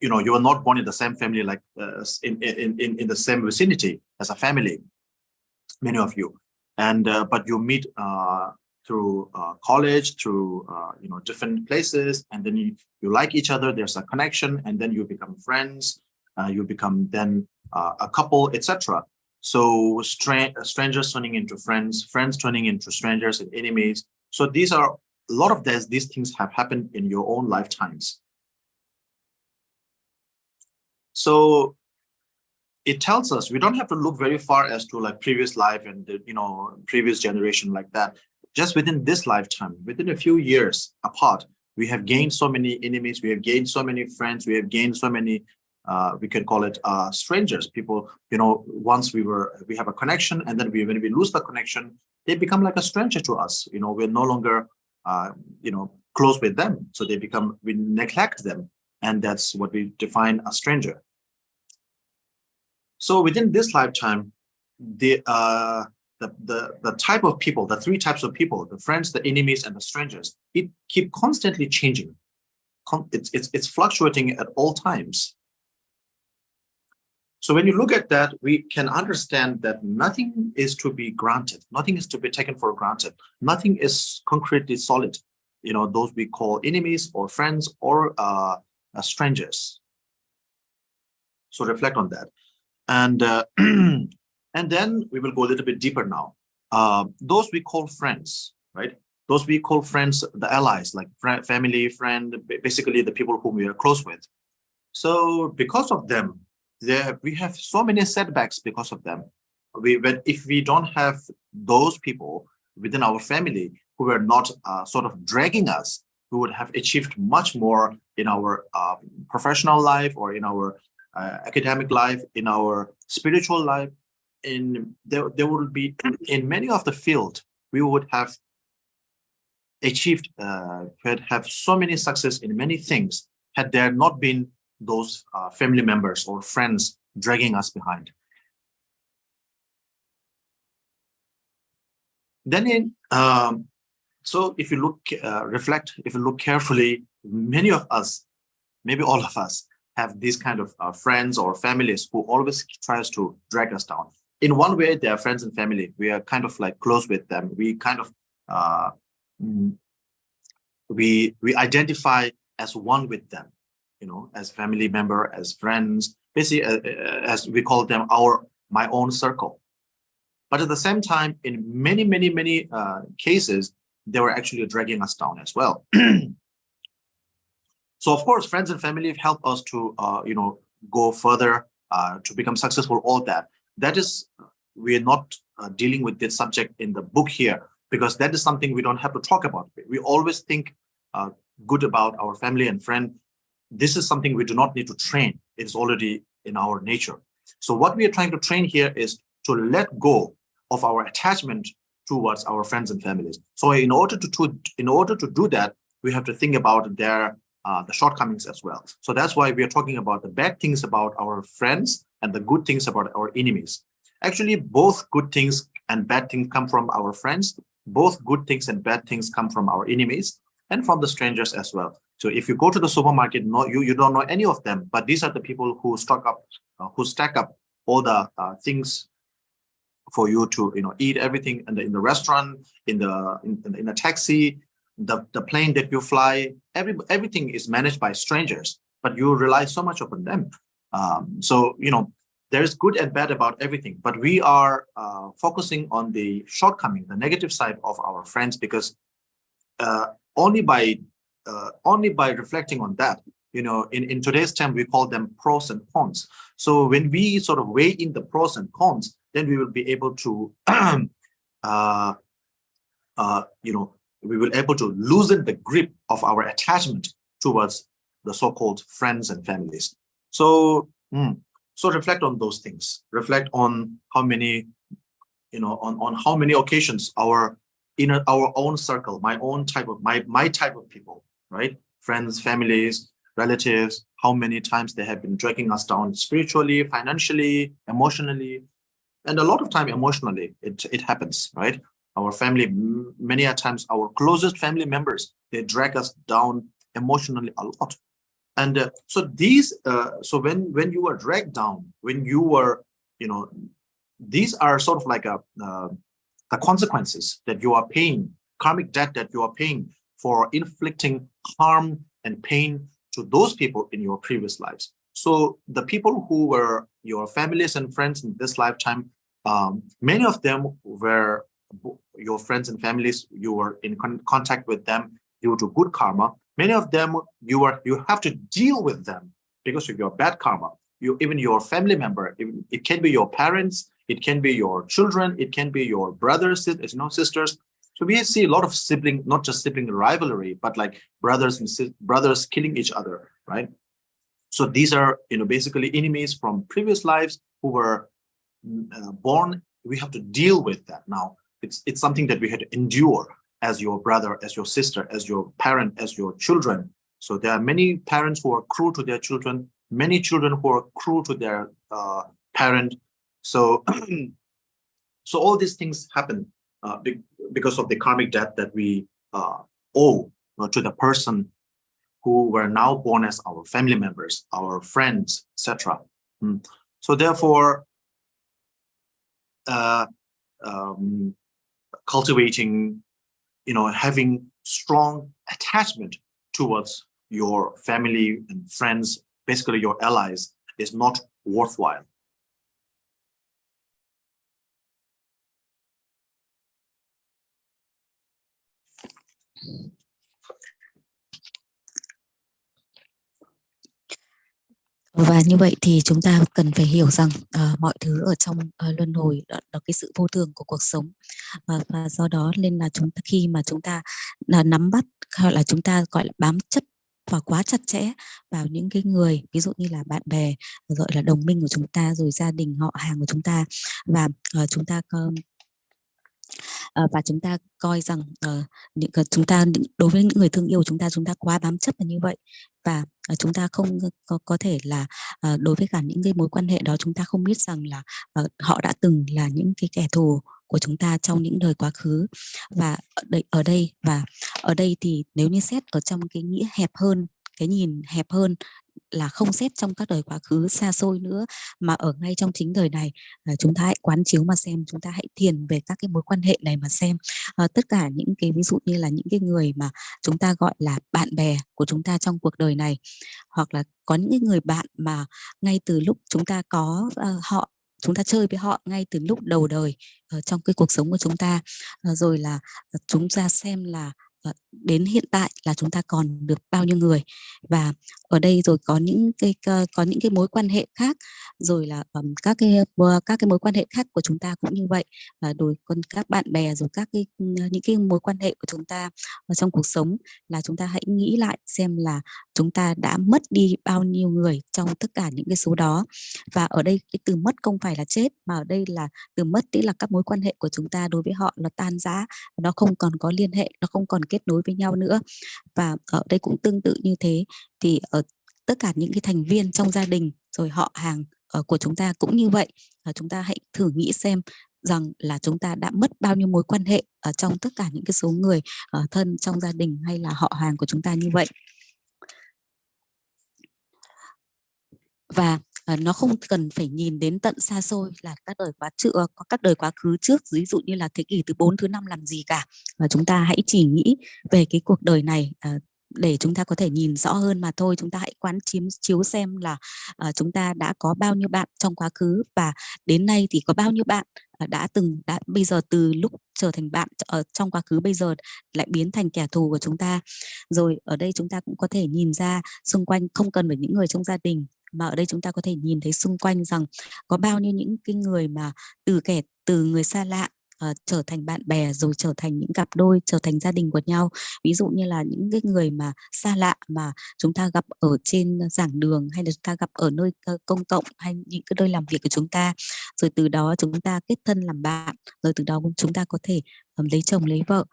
You know, you are not born in the same family, like in the same vicinity as a family, many of you, and but you meet through college, through you know, different places, and then you like each other. There's a connection, and then you become friends. You become then a couple, etc. So strangers turning into friends, friends turning into strangers and enemies. So these are a lot of these things have happened in your own lifetimes. So it tells us we don't have to look very far as to like previous life and the, you know, previous generation like that. Just within this lifetime, within a few years apart, we have gained so many enemies, we have gained so many friends, we have gained so many, we can call it strangers, people, you know, once we have a connection, and then when we lose the connection, they become like a stranger to us. You know, we're no longer, you know, close with them. So we neglect them. And that's what we define a stranger. So within this lifetime, the type of people, the 3 types of people, the friends, the enemies, and the strangers, it keep constantly changing. It's fluctuating at all times. So when you look at that, we can understand that nothing is to be granted. Nothing is to be taken for granted. Nothing is concretely solid. You know, those we call enemies or friends or strangers. So reflect on that. And and then we will go a little bit deeper now. Those we call friends, right? Those we call friends, the allies, like family, friend, basically the people whom we are close with. So because of them, we have so many setbacks because of them. If we don't have those people within our family who are not sort of dragging us, we would have achieved much more in our professional life or in our academic life, in our spiritual life. There would be in many of the field, we would have achieved, have so many success in many things had there not been those family members or friends dragging us behind. Then so if you look, reflect, if you look carefully, many of us, maybe all of us, have these kind of friends or families who always tries to drag us down. In one way, they are friends and family. We are kind of like close with them. We kind of we identify as one with them, you know, as family member, as friends, basically as we call them my own circle. But at the same time, in many cases, they were actually dragging us down as well. So of course, friends and family help us to you know, go further, to become successful. All that. That is, we are not dealing with this subject in the book here, because that is something we don't have to talk about. We always think good about our family and friend this is something we do not need to train. It's already in our nature. So what we are trying to train here is to let go of our attachment towards our friends and families. So in order to do that, we have to think about their the shortcomings as well. So that's why we are talking about the bad things about our friends and the good things about our enemies. Actually, both good things and bad things come from our friends. Both good things and bad things come from our enemies and from the strangers as well. So if you go to the supermarket, you don't know any of them, but these are the people who stack up all the things for you to eat everything in the restaurant, in a taxi, the plane that you fly. Everything is managed by strangers, but you rely so much upon them. So there's good and bad about everything, but we are focusing on the shortcoming, the negative side of our friends, because only by reflecting on that, in today's time, we call them pros and cons. So when we sort of weigh in the pros and cons, then we will be able to, we will able to loosen the grip of our attachment towards the so-called friends and families. So, so reflect on those things. Reflect on how many, on how many occasions our own circle, my type of people, right? Friends, families, relatives, how many times they have been dragging us down spiritually, financially, emotionally, and a lot of time emotionally, it happens, right? Our family, many a times, our closest family members, they drag us down emotionally a lot. And so these, so when you are dragged down, when you are, these are sort of like the consequences that you are paying, karmic debt that you are paying for inflicting harm and pain to those people in your previous lives. So the people who were your families and friends in this lifetime, many of them were your friends and families. You were in contact with them due to good karma. Many of them you have to deal with them because of your bad karma. Even your family member, it can be your parents, it can be your children, it can be your brothers, sisters. So we see a lot of sibling, not just sibling rivalry, but like brothers killing each other, right? So these are basically enemies from previous lives who were born. We have to deal with that now. It's something that we had to endure as your brother, as your sister, as your parent, as your children. So there are many parents who are cruel to their children, many children who are cruel to their parent. So, so all these things happen because of the karmic debt that we owe to the person who were now born as our family members, our friends, etc. So therefore, cultivating, having strong attachment towards your family and friends, basically your allies, is not worthwhile. Và như vậy thì chúng ta cần phải hiểu rằng mọi thứ ở trong luân hồi đó cái sự vô thường của cuộc sống, và do đó nên là khi mà chúng ta nắm bắt, hoặc là chúng ta gọi là bám chấp và quá chặt chẽ vào những cái người, ví dụ như là bạn bè, rồi là đồng minh của chúng ta, rồi gia đình họ hàng của chúng ta, và chúng ta coi rằng chúng ta đối với những người thương yêu của chúng ta quá bám chấp là như vậy, và chúng ta không có thể là đối với cả những cái mối quan hệ đó, chúng ta không biết rằng là họ đã từng là những cái kẻ thù của chúng ta trong những đời quá khứ. Và ở đây thì nếu như xét ở trong cái nghĩa hẹp hơn, cái nhìn hẹp hơn, là không xét trong các đời quá khứ xa xôi nữa, mà ở ngay trong chính đời này, chúng ta hãy quán chiếu mà xem, chúng ta hãy thiền về các cái mối quan hệ này mà xem. Tất cả những cái ví dụ như là những cái người mà chúng ta gọi là bạn bè của chúng ta trong cuộc đời này, hoặc là có những cái người bạn mà ngay từ lúc chúng ta có chúng ta chơi với họ ngay từ lúc đầu đời trong cái cuộc sống của chúng ta, rồi là chúng ta xem là đến hiện tại là chúng ta còn được bao nhiêu người. Và ở đây rồi có những cái mối quan hệ khác, rồi là các cái mối quan hệ khác của chúng ta cũng như vậy. Đối con các bạn bè rồi các cái những cái mối quan hệ của chúng ta ở trong cuộc sống, là chúng ta hãy nghĩ lại xem là chúng ta đã mất đi bao nhiêu người trong tất cả những cái số đó. Và ở đây cái từ mất không phải là chết, mà ở đây là từ mất, tức là các mối quan hệ của chúng ta đối với họ nó tan rã, nó không còn có liên hệ, nó không còn kết nối với nhau nữa. Và ở đây cũng tương tự như thế, thì ở tất cả những cái thành viên trong gia đình rồi họ hàng của chúng ta cũng như vậy. Chúng ta hãy thử nghĩ xem rằng là chúng ta đã mất bao nhiêu mối quan hệ ở trong tất cả những cái số người thân trong gia đình hay là họ hàng của chúng ta như vậy. Và nó không cần phải nhìn đến tận xa xôi là các đời quá khứ trước, ví dụ như là thế kỷ thứ 4, thứ 5 làm gì cả. Và chúng ta hãy chỉ nghĩ về cái cuộc đời này để chúng ta có thể nhìn rõ hơn mà thôi. Chúng ta hãy quán chiếu xem là chúng ta đã có bao nhiêu bạn trong quá khứ, và đến nay thì có bao nhiêu bạn đã bây giờ từ lúc trở thành bạn ở trong quá khứ bây giờ lại biến thành kẻ thù của chúng ta. Rồi ở đây chúng ta cũng có thể nhìn ra xung quanh, không cần phải những người trong gia đình, mà ở đây chúng ta có thể nhìn thấy xung quanh rằng có bao nhiêu những cái người mà từ người xa lạ trở thành bạn bè, rồi trở thành những cặp đôi, trở thành gia đình của nhau. Ví dụ như là những cái người mà xa lạ mà chúng ta gặp ở trên giảng đường, hay là chúng ta gặp ở nơi công cộng, hay những cái nơi làm việc của chúng ta, rồi từ đó chúng ta kết thân làm bạn, rồi từ đó chúng ta có thể lấy chồng lấy vợ,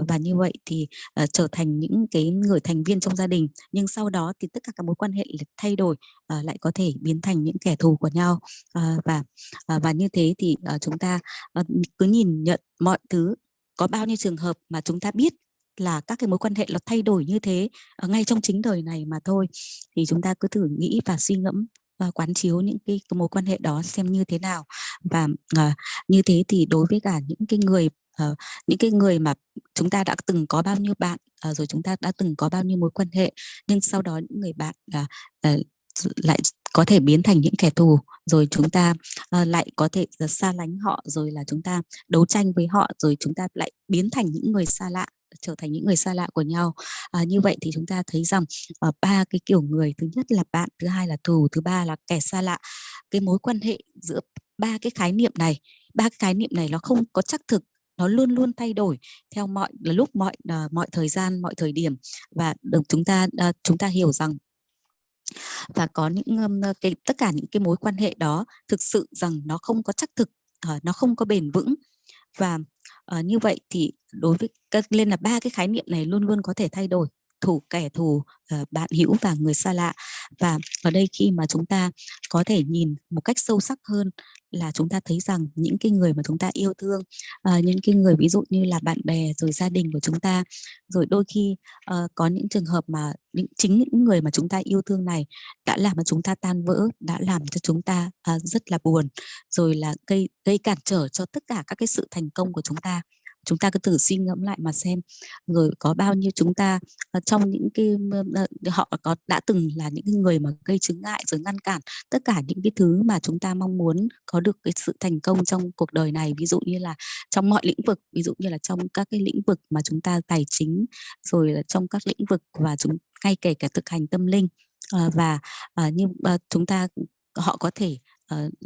và như vậy thì trở thành những cái người thành viên trong gia đình. Nhưng sau đó thì tất cả các mối quan hệ thay đổi, lại có thể biến thành những kẻ thù của nhau. Và như thế thì chúng ta cứ nhìn nhận mọi thứ. Có bao nhiêu trường hợp mà chúng ta biết là các cái mối quan hệ nó thay đổi như thế ngay trong chính đời này mà thôi. Thì chúng ta cứ thử nghĩ và suy ngẫm và quán chiếu những cái mối quan hệ đó xem như thế nào. Và như thế thì đối với cả những cái người mà chúng ta đã từng có bao nhiêu bạn, rồi chúng ta đã từng có bao nhiêu mối quan hệ, nhưng sau đó những người bạn lại có thể biến thành những kẻ thù, rồi chúng ta lại có thể xa lánh họ, rồi là chúng ta đấu tranh với họ, rồi chúng ta lại biến thành những người xa lạ, trở thành những người xa lạ của nhau. Như vậy thì chúng ta thấy rằng ba cái kiểu người: thứ nhất là bạn, thứ hai là thù, thứ ba là kẻ xa lạ. Cái mối quan hệ giữa ba cái khái niệm này nó không có xác thực, nó luôn luôn thay đổi theo mọi lúc, mọi thời gian, mọi thời điểm. Và được chúng ta hiểu rằng, và có những tất cả những cái mối quan hệ đó thực sự rằng nó không có xác thực, nó không có bền vững. Và như vậy thì đối với nên là ba cái khái niệm này luôn luôn có thể thay đổi: kẻ thù, bạn hữu và người xa lạ. Và ở đây khi mà chúng ta có thể nhìn một cách sâu sắc hơn, là chúng ta thấy rằng những cái người mà chúng ta yêu thương, những cái người ví dụ như là bạn bè, rồi gia đình của chúng ta, rồi đôi khi có những trường hợp mà chính những người mà chúng ta yêu thương này đã làm cho chúng ta tan vỡ, đã làm cho chúng ta rất là buồn, rồi là gây cản trở cho tất cả các cái sự thành công của chúng ta. Chúng ta cứ thử suy ngẫm lại mà xem, rồi có bao nhiêu chúng ta trong những cái họ đã từng là những người mà gây chướng ngại, rồi ngăn cản tất cả những cái thứ mà chúng ta mong muốn có được cái sự thành công trong cuộc đời này. Ví dụ như là trong mọi lĩnh vực, ví dụ như là trong các cái lĩnh vực mà chúng ta tài chính, rồi là trong các lĩnh vực và ngay kể cả thực hành tâm linh. Và họ có thể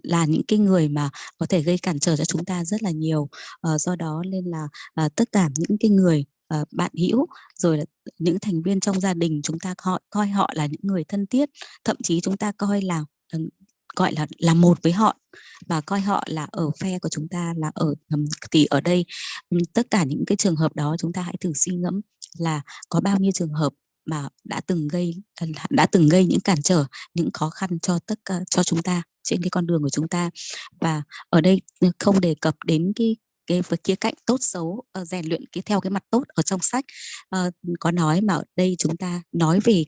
là những cái người mà có thể gây cản trở cho chúng ta rất là nhiều. Do đó nên là tất cả những cái người bạn hữu, rồi là những thành viên trong gia đình, chúng ta coi họ là những người thân thiết, thậm chí chúng ta gọi là một với họ, và coi họ là ở phe của chúng ta, là thì ở đây tất cả những cái trường hợp đó chúng ta hãy thử suy ngẫm là có bao nhiêu trường hợp mà đã từng gây những cản trở, những khó khăn cho chúng ta trên cái con đường của chúng ta. Và ở đây không đề cập đến cái khía cạnh tốt xấu, rèn luyện theo cái mặt tốt ở trong sách có nói, mà ở đây chúng ta nói về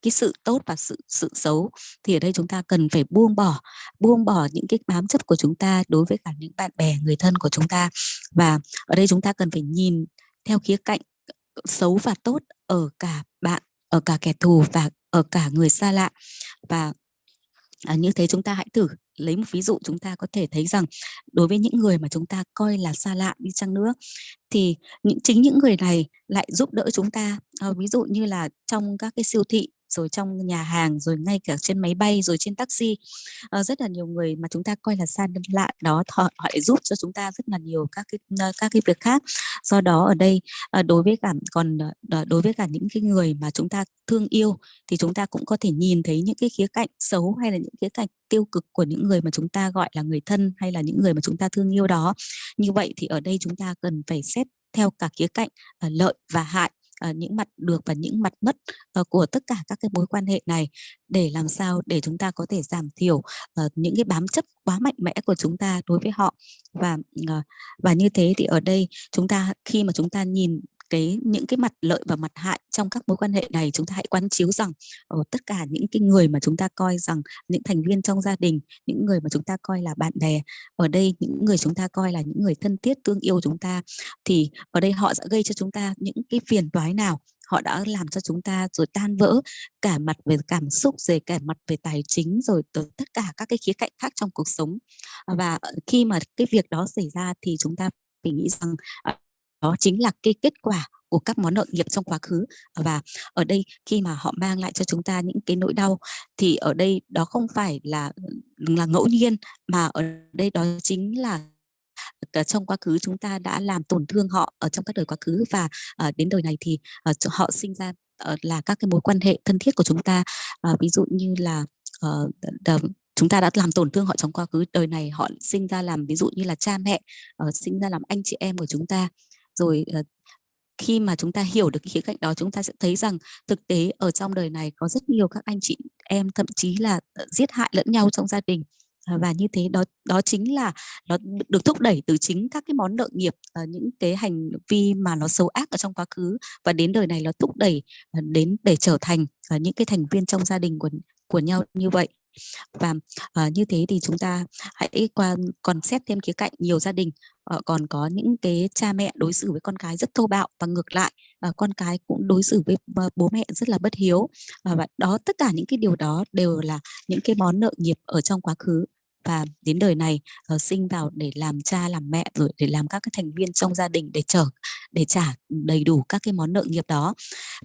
cái sự tốt và sự xấu. Thì ở đây chúng ta cần phải buông bỏ những cái bám chấp của chúng ta đối với cả những bạn bè, người thân của chúng ta. Và ở đây chúng ta cần phải nhìn theo khía cạnh xấu và tốt ở cả bạn, ở cả kẻ thù và ở cả người xa lạ. Và như thế chúng ta hãy thử lấy một ví dụ. Chúng ta có thể thấy rằng đối với những người mà chúng ta coi là xa lạ đi chăng nữa, thì chính những người này lại giúp đỡ chúng ta. Ví dụ như là trong các cái siêu thị, rồi trong nhà hàng, rồi ngay cả trên máy bay, rồi trên taxi. Rất là nhiều người mà chúng ta coi là xa lạ đó, họ lại giúp cho chúng ta rất là nhiều các cái việc khác. Do đó ở đây đối với cả những cái người mà chúng ta thương yêu thì chúng ta cũng có thể nhìn thấy những cái khía cạnh xấu hay là những khía cạnh tiêu cực của những người mà chúng ta gọi là người thân hay là những người mà chúng ta thương yêu đó. Như vậy thì ở đây chúng ta cần phải xét theo cả khía cạnh lợi và hại, những mặt được và những mặt mất của tất cả các cái mối quan hệ này, để làm sao để chúng ta có thể giảm thiểu những cái bám chấp quá mạnh mẽ của chúng ta đối với họ. Và như thế thì ở đây chúng ta, khi mà chúng ta nhìn những cái mặt lợi và mặt hại trong các mối quan hệ này, chúng ta hãy quán chiếu rằng tất cả những cái người mà chúng ta coi rằng những thành viên trong gia đình, những người mà chúng ta coi là bạn bè, ở đây những người chúng ta coi là những người thân thiết thương yêu chúng ta, thì ở đây họ sẽ gây cho chúng ta những cái phiền toái nào, họ đã làm cho chúng ta rồi tan vỡ cả mặt về cảm xúc, rồi cả mặt về tài chính, rồi tất cả các cái khía cạnh khác trong cuộc sống. Và khi mà cái việc đó xảy ra thì chúng ta phải nghĩ rằng đó chính là cái kết quả của các món nợ nghiệp trong quá khứ. Và ở đây khi mà họ mang lại cho chúng ta những cái nỗi đau thì ở đây đó không phải là ngẫu nhiên, mà ở đây đó chính là trong quá khứ chúng ta đã làm tổn thương họ ở trong các đời quá khứ, và đến đời này thì họ sinh ra là các cái mối quan hệ thân thiết của chúng ta. Ví dụ như là chúng ta đã làm tổn thương họ trong quá khứ, đời này họ sinh ra làm ví dụ như là cha mẹ, sinh ra làm anh chị em của chúng ta. Rồi khi mà chúng ta hiểu được cái khía cạnh đó, chúng ta sẽ thấy rằng thực tế ở trong đời này có rất nhiều các anh chị em thậm chí là giết hại lẫn nhau trong gia đình. Và như thế đó chính là nó được thúc đẩy từ chính các cái món nợ nghiệp, những cái hành vi mà nó xấu ác ở trong quá khứ, và đến đời này nó thúc đẩy đến để trở thành những cái thành viên trong gia đình của nhau như vậy. Và như thế thì chúng ta hãy còn xét thêm khía cạnh nhiều gia đình còn có những cái cha mẹ đối xử với con cái rất thô bạo, và ngược lại con cái cũng đối xử với bố mẹ rất là bất hiếu. Và đó, tất cả những cái điều đó đều là những cái món nợ nghiệp ở trong quá khứ, và đến đời này sinh vào để làm cha làm mẹ, rồi để làm các cái thành viên trong gia đình để trả đầy đủ các cái món nợ nghiệp đó.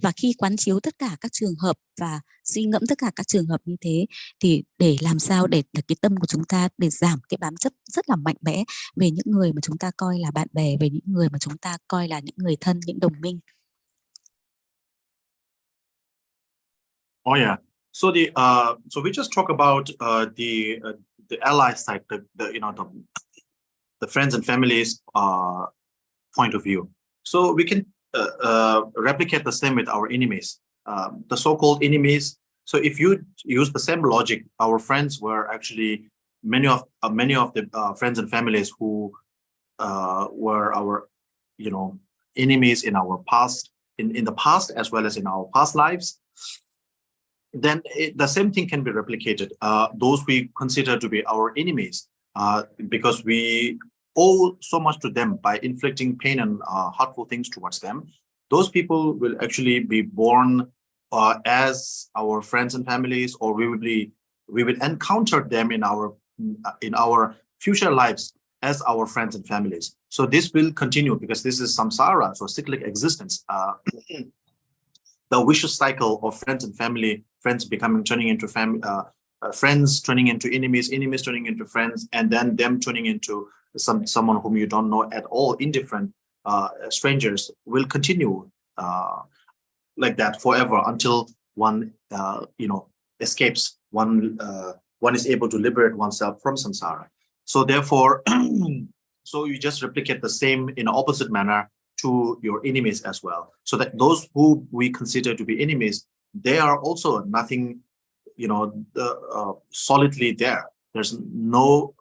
Và khi quán chiếu tất cả các trường hợp và suy ngẫm tất cả các trường hợp như thế, thì để làm sao để cái tâm của chúng ta để giảm cái bám chấp rất là mạnh mẽ về những người mà chúng ta coi là bạn bè, về những người mà chúng ta coi là những người thân, những đồng minh. Oh yeah. So so we just talk about the ally side, the friends and families point of view. So we can replicate the same with our enemies, the so-called enemies. So if you use the same logic, our friends were actually many of the friends and families who were our enemies in our past, in the past as well as in our past lives. Then the same thing can be replicated. Those we consider to be our enemies, because we owe so much to them by inflicting pain and hurtful things towards them. Those people will actually be born as our friends and families, or we will encounter them in our future lives as our friends and families. So this will continue because this is samsara, so cyclic existence. The vicious cycle of friends and family, friends turning into family, friends turning into enemies, enemies turning into friends, and then them turning into someone whom you don't know at all, indifferent strangers, will continue like that forever until one escapes, one is able to liberate oneself from samsara. So therefore, so you just replicate the same in an opposite manner to your enemies as well, so that those who we consider to be enemies, they are also nothing, solidly there. There's no,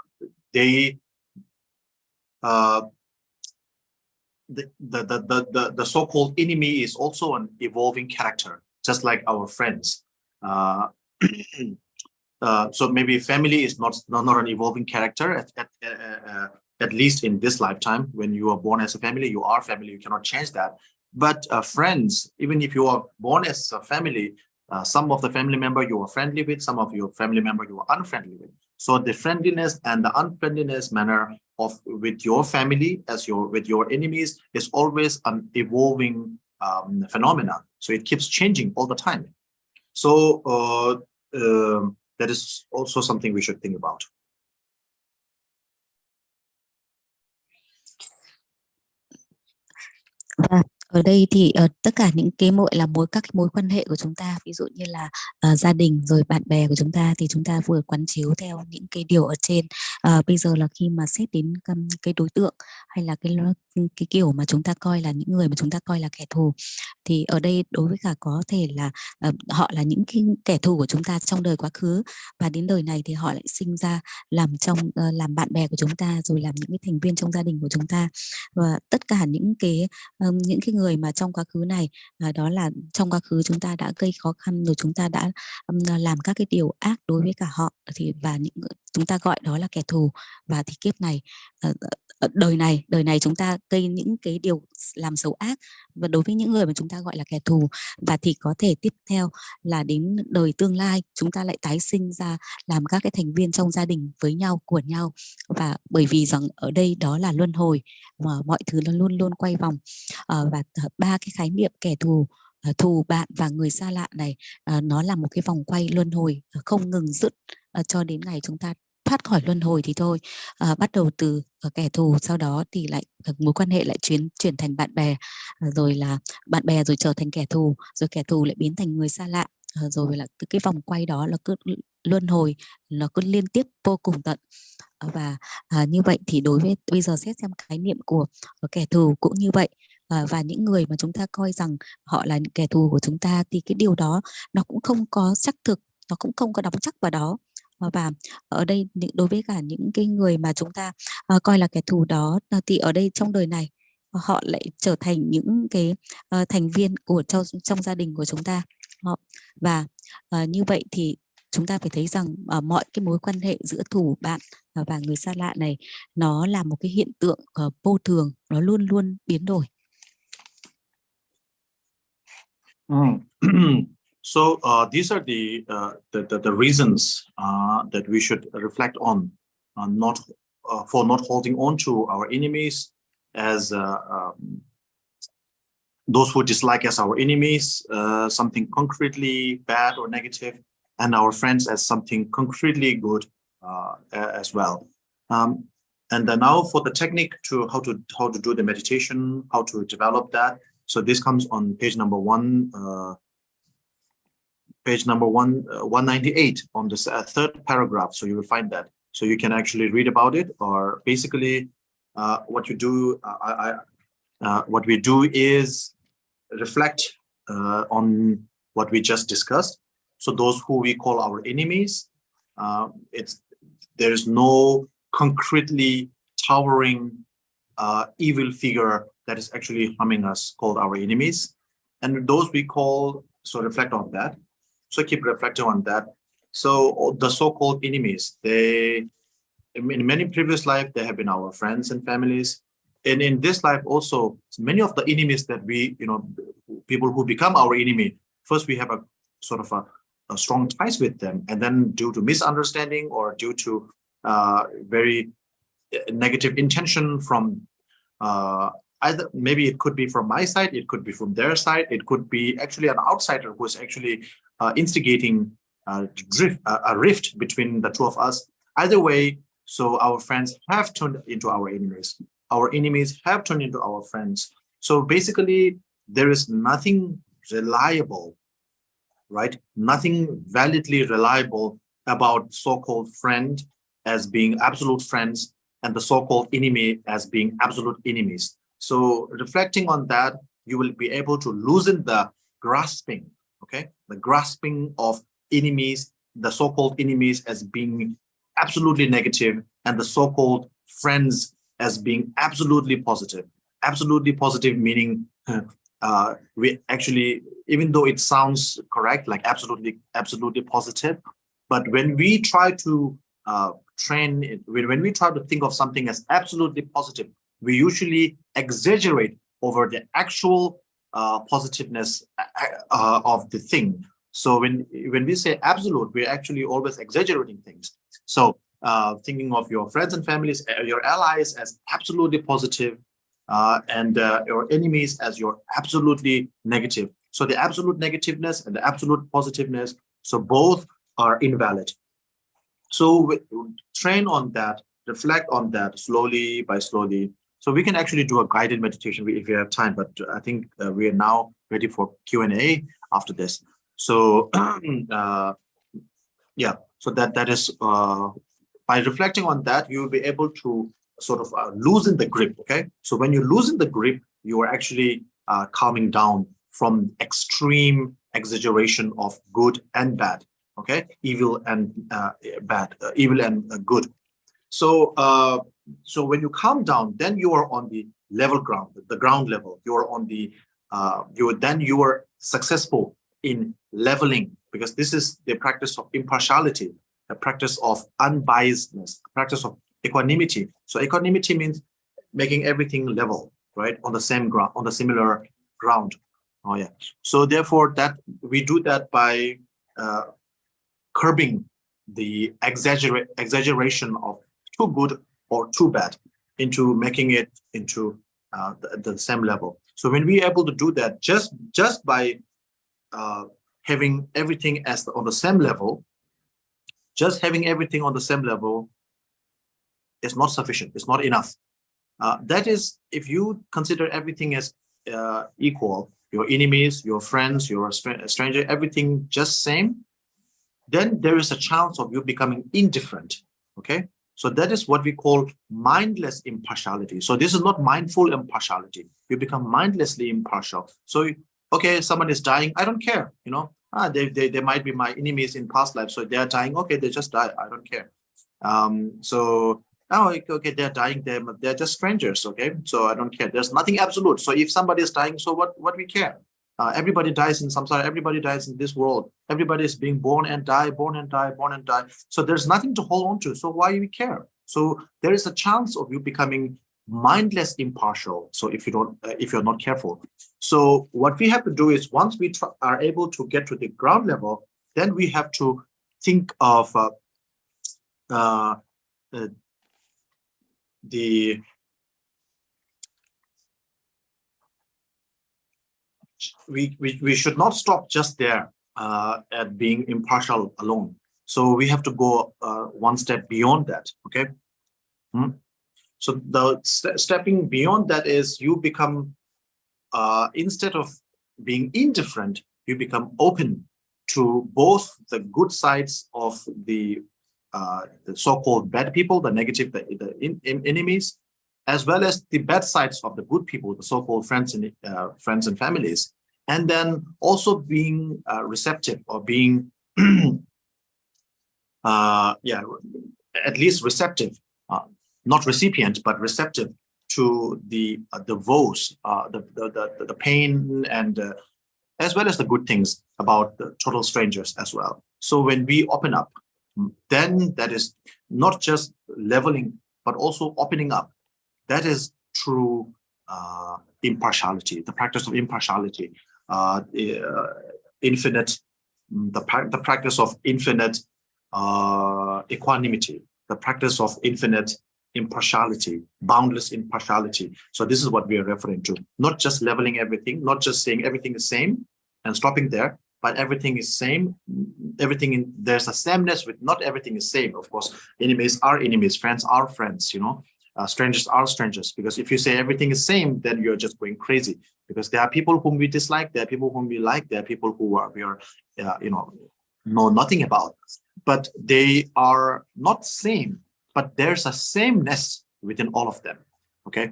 they, the so-called enemy is also an evolving character, just like our friends. So maybe family is not an evolving character at least in this lifetime. When you are born as a family, you are family. You cannot change that. But friends, even if you are born as a family, some of the family member you are friendly with, some of your family member you are unfriendly with. So the friendliness and the unfriendliness manner with your family with your enemies is always an evolving phenomena. So it keeps changing all the time. So that is also something we should think about. Và ở đây thì tất cả những cái các cái mối quan hệ của chúng ta, ví dụ như là gia đình rồi bạn bè của chúng ta, thì chúng ta vừa quán chiếu theo những cái điều ở trên. Bây giờ là khi mà xét đến cái đối tượng hay là cái kiểu mà chúng ta coi là những người mà chúng ta coi là kẻ thù, thì ở đây đối với cả có thể là họ là những cái kẻ thù của chúng ta trong đời quá khứ, và đến đời này thì họ lại sinh ra làm bạn bè của chúng ta, rồi làm những cái thành viên trong gia đình của chúng ta. Và tất cả những cái người mà trong quá khứ này, đó là trong quá khứ chúng ta đã gây khó khăn, rồi chúng ta đã làm các cái điều ác đối với cả họ, thì và chúng ta gọi đó là kẻ thù. Và thì kiếp này, đời này chúng ta gây những cái điều làm xấu ác và đối với những người mà chúng ta gọi là kẻ thù, và thì có thể tiếp theo là đến đời tương lai chúng ta lại tái sinh ra làm các cái thành viên trong gia đình với nhau, của nhau. Và bởi vì rằng ở đây đó là luân hồi, mà mọi thứ nó luôn luôn quay vòng. Và ba cái khái niệm kẻ thù, thù, bạn và người xa lạ này, nó là một cái vòng quay luân hồi không ngừng dứt cho đến ngày chúng ta thoát khỏi luân hồi thì thôi. Bắt đầu từ kẻ thù, sau đó thì lại mối quan hệ lại chuyển thành bạn bè, rồi là bạn bè rồi trở thành kẻ thù, rồi kẻ thù lại biến thành người xa lạ, rồi là cái vòng quay đó là cứ luân hồi, nó cứ liên tiếp vô cùng tận. Và như vậy thì đối với bây giờ xét xem khái niệm của kẻ thù cũng như vậy. Và những người mà chúng ta coi rằng họ là những kẻ thù của chúng ta, thì cái điều đó nó cũng không có xác thực, nó cũng không có đóng chắc vào đó. Và ở đây đối với cả những cái người mà chúng ta coi là kẻ thù đó, thì ở đây trong đời này họ lại trở thành những cái thành viên của trong gia đình của chúng ta. Và như vậy thì chúng ta phải thấy rằng mọi cái mối quan hệ giữa thù, bạn và người xa lạ này, nó là một cái hiện tượng vô thường, nó luôn luôn biến đổi. So these are the reasons that we should reflect on, for not holding on to our enemies as those who dislike us, our enemies, something concretely bad or negative, and our friends as something concretely good as well. And then now for the technique to how to do the meditation, how to develop that. So this comes on page number 198 on the third paragraph. So you will find that. So you can actually read about it, or basically what you do. What we do is reflect on what we just discussed. So those who we call our enemies, there is no concretely towering evil figure that is actually harming us called our enemies. And those we call, so reflect on that. So keep reflecting on that. So the so-called enemies, in many previous life, they have been our friends and families. And in this life also, many of the enemies that people who become our enemy, first we have a sort of a strong ties with them, and then due to misunderstanding or due to very negative intention from either, maybe it could be from my side, it could be from their side, it could be actually an outsider who is actually instigating a rift between the two of us. Either way, so our friends have turned into our enemies. Our enemies have turned into our friends. So basically, there is nothing reliable, right? Nothing validly reliable about so-called friend as being absolute friends and the so-called enemy as being absolute enemies. So reflecting on that, you will be able to loosen the grasping, okay? The grasping of enemies, the so-called enemies as being absolutely negative, and the so-called friends as being absolutely positive. Absolutely positive meaning we actually, even though it sounds correct, like absolutely positive, but when we try to train it, when we try to think of something as absolutely positive, we usually exaggerate over the actual positiveness of the thing. So when we say absolute, we're actually always exaggerating things. So thinking of your friends and families, your allies as absolutely positive, and your enemies as your absolutely negative. So the absolute negativeness and the absolute positiveness, so both are invalid. So we train on that, reflect on that slowly by slowly. So we can actually do a guided meditation if you have time, but I think we are now ready for Q&A after this. So yeah, so that is by reflecting on that, you will be able to sort of loosen the grip. Okay, so when you loosen the grip, you are actually calming down from extreme exaggeration of good and bad. Okay, evil and bad, evil and good. So so when you calm down, then you are on the level ground, the ground level. You are on the you are successful in leveling, because this is the practice of impartiality, the practice of unbiasedness, the practice of equanimity. So equanimity means making everything level, right, on the same ground, on the similar ground. Oh yeah. So therefore, that we do that by curbing the exaggeration of too good or too bad into making it into the same level. So when we're able to do that, just by having everything on the same level, just having everything on the same level is not sufficient. It's not enough. That is, if you consider everything as equal, your enemies, your friends, your stranger, everything just same, then there is a chance of you becoming indifferent. Okay, so that is what we call mindless impartiality. So this is not mindful impartiality. You become mindlessly impartial. So okay, someone is dying, I don't care. You know, they might be my enemies in past life, so they are dying. Okay, they just die. I don't care. So oh, okay, they're dying. They're just strangers. Okay, so I don't care. There's nothing absolute. So if somebody is dying, so what we care? Everybody dies in samsara. Everybody dies in this world. Everybody is being born and die, born and die, born and die. So there's nothing to hold on to. So why we care? So there is a chance of you becoming mindless impartial. So if you don't, if you're not careful. So what we have to do is, once we are able to get to the ground level, then we have to think of we should not stop just there at being impartial alone. So we have to go one step beyond that. Okay. So the stepping beyond that is, you become instead of being indifferent, you become open to both the good sides of the so-called bad people, the negative, the enemies, as well as the bad sides of the good people, the so-called friends and families, and then also being receptive, or being yeah, at least receptive, not recipient, but receptive to the woes, the pain, and as well as the good things about the total strangers as well. So when we open up, then that is not just leveling, but also opening up. That is true impartiality, the practice of impartiality, infinite, the practice of infinite equanimity, the practice of infinite impartiality, boundless impartiality. So this is what we are referring to. Not just leveling everything, not just saying everything is same and stopping there, but everything is same. Everything there's a sameness with not everything is same. Of course, enemies are enemies, friends are friends, you know. Strangers are strangers, because if you say everything is same, then you're just going crazy, because there are people whom we dislike, there are people whom we like, there are people who we are you know nothing about, but they are not same, but there's a sameness within all of them. Okay,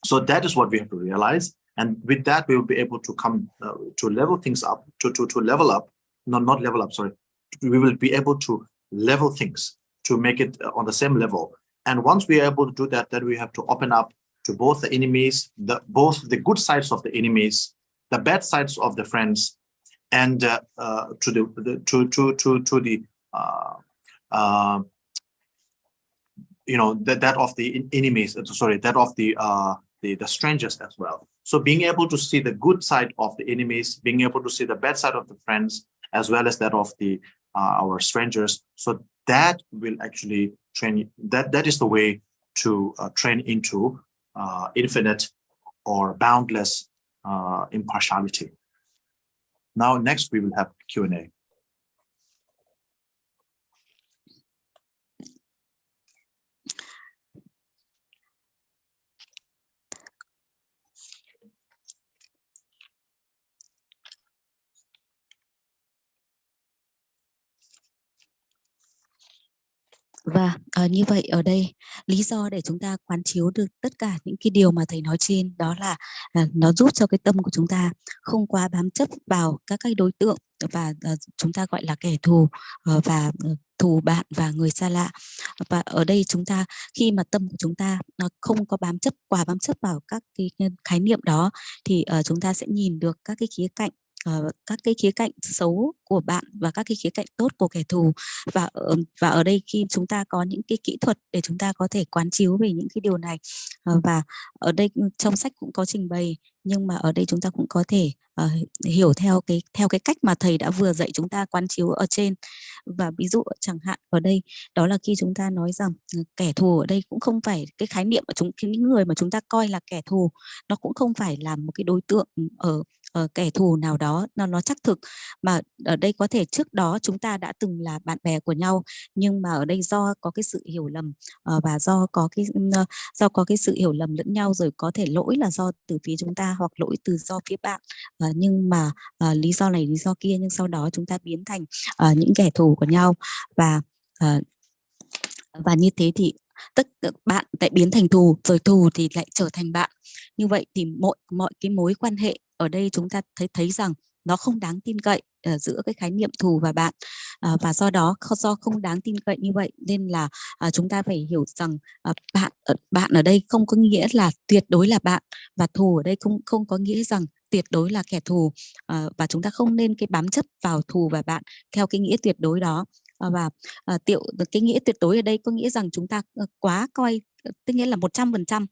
so that is what we have to realize, and with that we will be able to come to level things up, to level up, not level up, sorry, we will be able to level things to make it on the same level. And once we are able to do that, then we have to open up to both the enemies, both the good sides of the enemies, the bad sides of the friends, and to the you know, that of the enemies. Sorry, that of the strangers as well. So being able to see the good side of the enemies, being able to see the bad side of the friends, as well as that of the our strangers. So that will actually train. That is the way to train into infinite or boundless impartiality. Now, next we will have Q&A. Và như vậy ở đây lý do để chúng ta quán chiếu được tất cả những cái điều mà thầy nói trên đó là nó giúp cho cái tâm của chúng ta không quá bám chấp vào các cái đối tượng và chúng ta gọi là kẻ thù và thù bạn và người xa lạ. Và ở đây chúng ta khi mà tâm của chúng ta nó không có bám chấp vào các cái khái niệm đó thì chúng ta sẽ nhìn được các cái khía cạnh xấu của bạn và các cái khía cạnh tốt của kẻ thù. Và ở đây khi chúng ta có những cái kỹ thuật để chúng ta có thể quán chiếu về những cái điều này, và ở đây trong sách cũng có trình bày, nhưng mà ở đây chúng ta cũng có thể hiểu theo cái cách mà thầy đã vừa dạy chúng ta quán chiếu ở trên. Và ví dụ chẳng hạn ở đây đó là khi chúng ta nói rằng kẻ thù ở đây cũng không phải cái khái niệm của những người mà chúng ta coi là kẻ thù, nó cũng không phải là một cái đối tượng ở kẻ thù nào đó nó xác thực, mà ở đây có thể trước đó chúng ta đã từng là bạn bè của nhau, nhưng mà ở đây do có cái sự hiểu lầm và do có cái sự hiểu lầm lẫn nhau, rồi có thể lỗi là do từ phía chúng ta hoặc lỗi do phía bạn, nhưng mà lý do này lý do kia, nhưng sau đó chúng ta biến thành những kẻ thù của nhau. Và như thế thì bạn lại biến thành thù, rồi thù thì lại trở thành bạn. Như vậy thì mọi cái mối quan hệ ở đây chúng ta thấy rằng nó không đáng tin cậy giữa cái khái niệm thù và bạn. Và do không đáng tin cậy như vậy nên là chúng ta phải hiểu rằng bạn ở đây không có nghĩa là tuyệt đối là bạn, và thù ở đây không có nghĩa rằng tuyệt đối là kẻ thù, và chúng ta không nên cái bám chấp vào thù và bạn theo cái nghĩa tuyệt đối đó. Và cái nghĩa tuyệt đối ở đây có nghĩa rằng chúng ta quá coi, tức nghĩa là 100%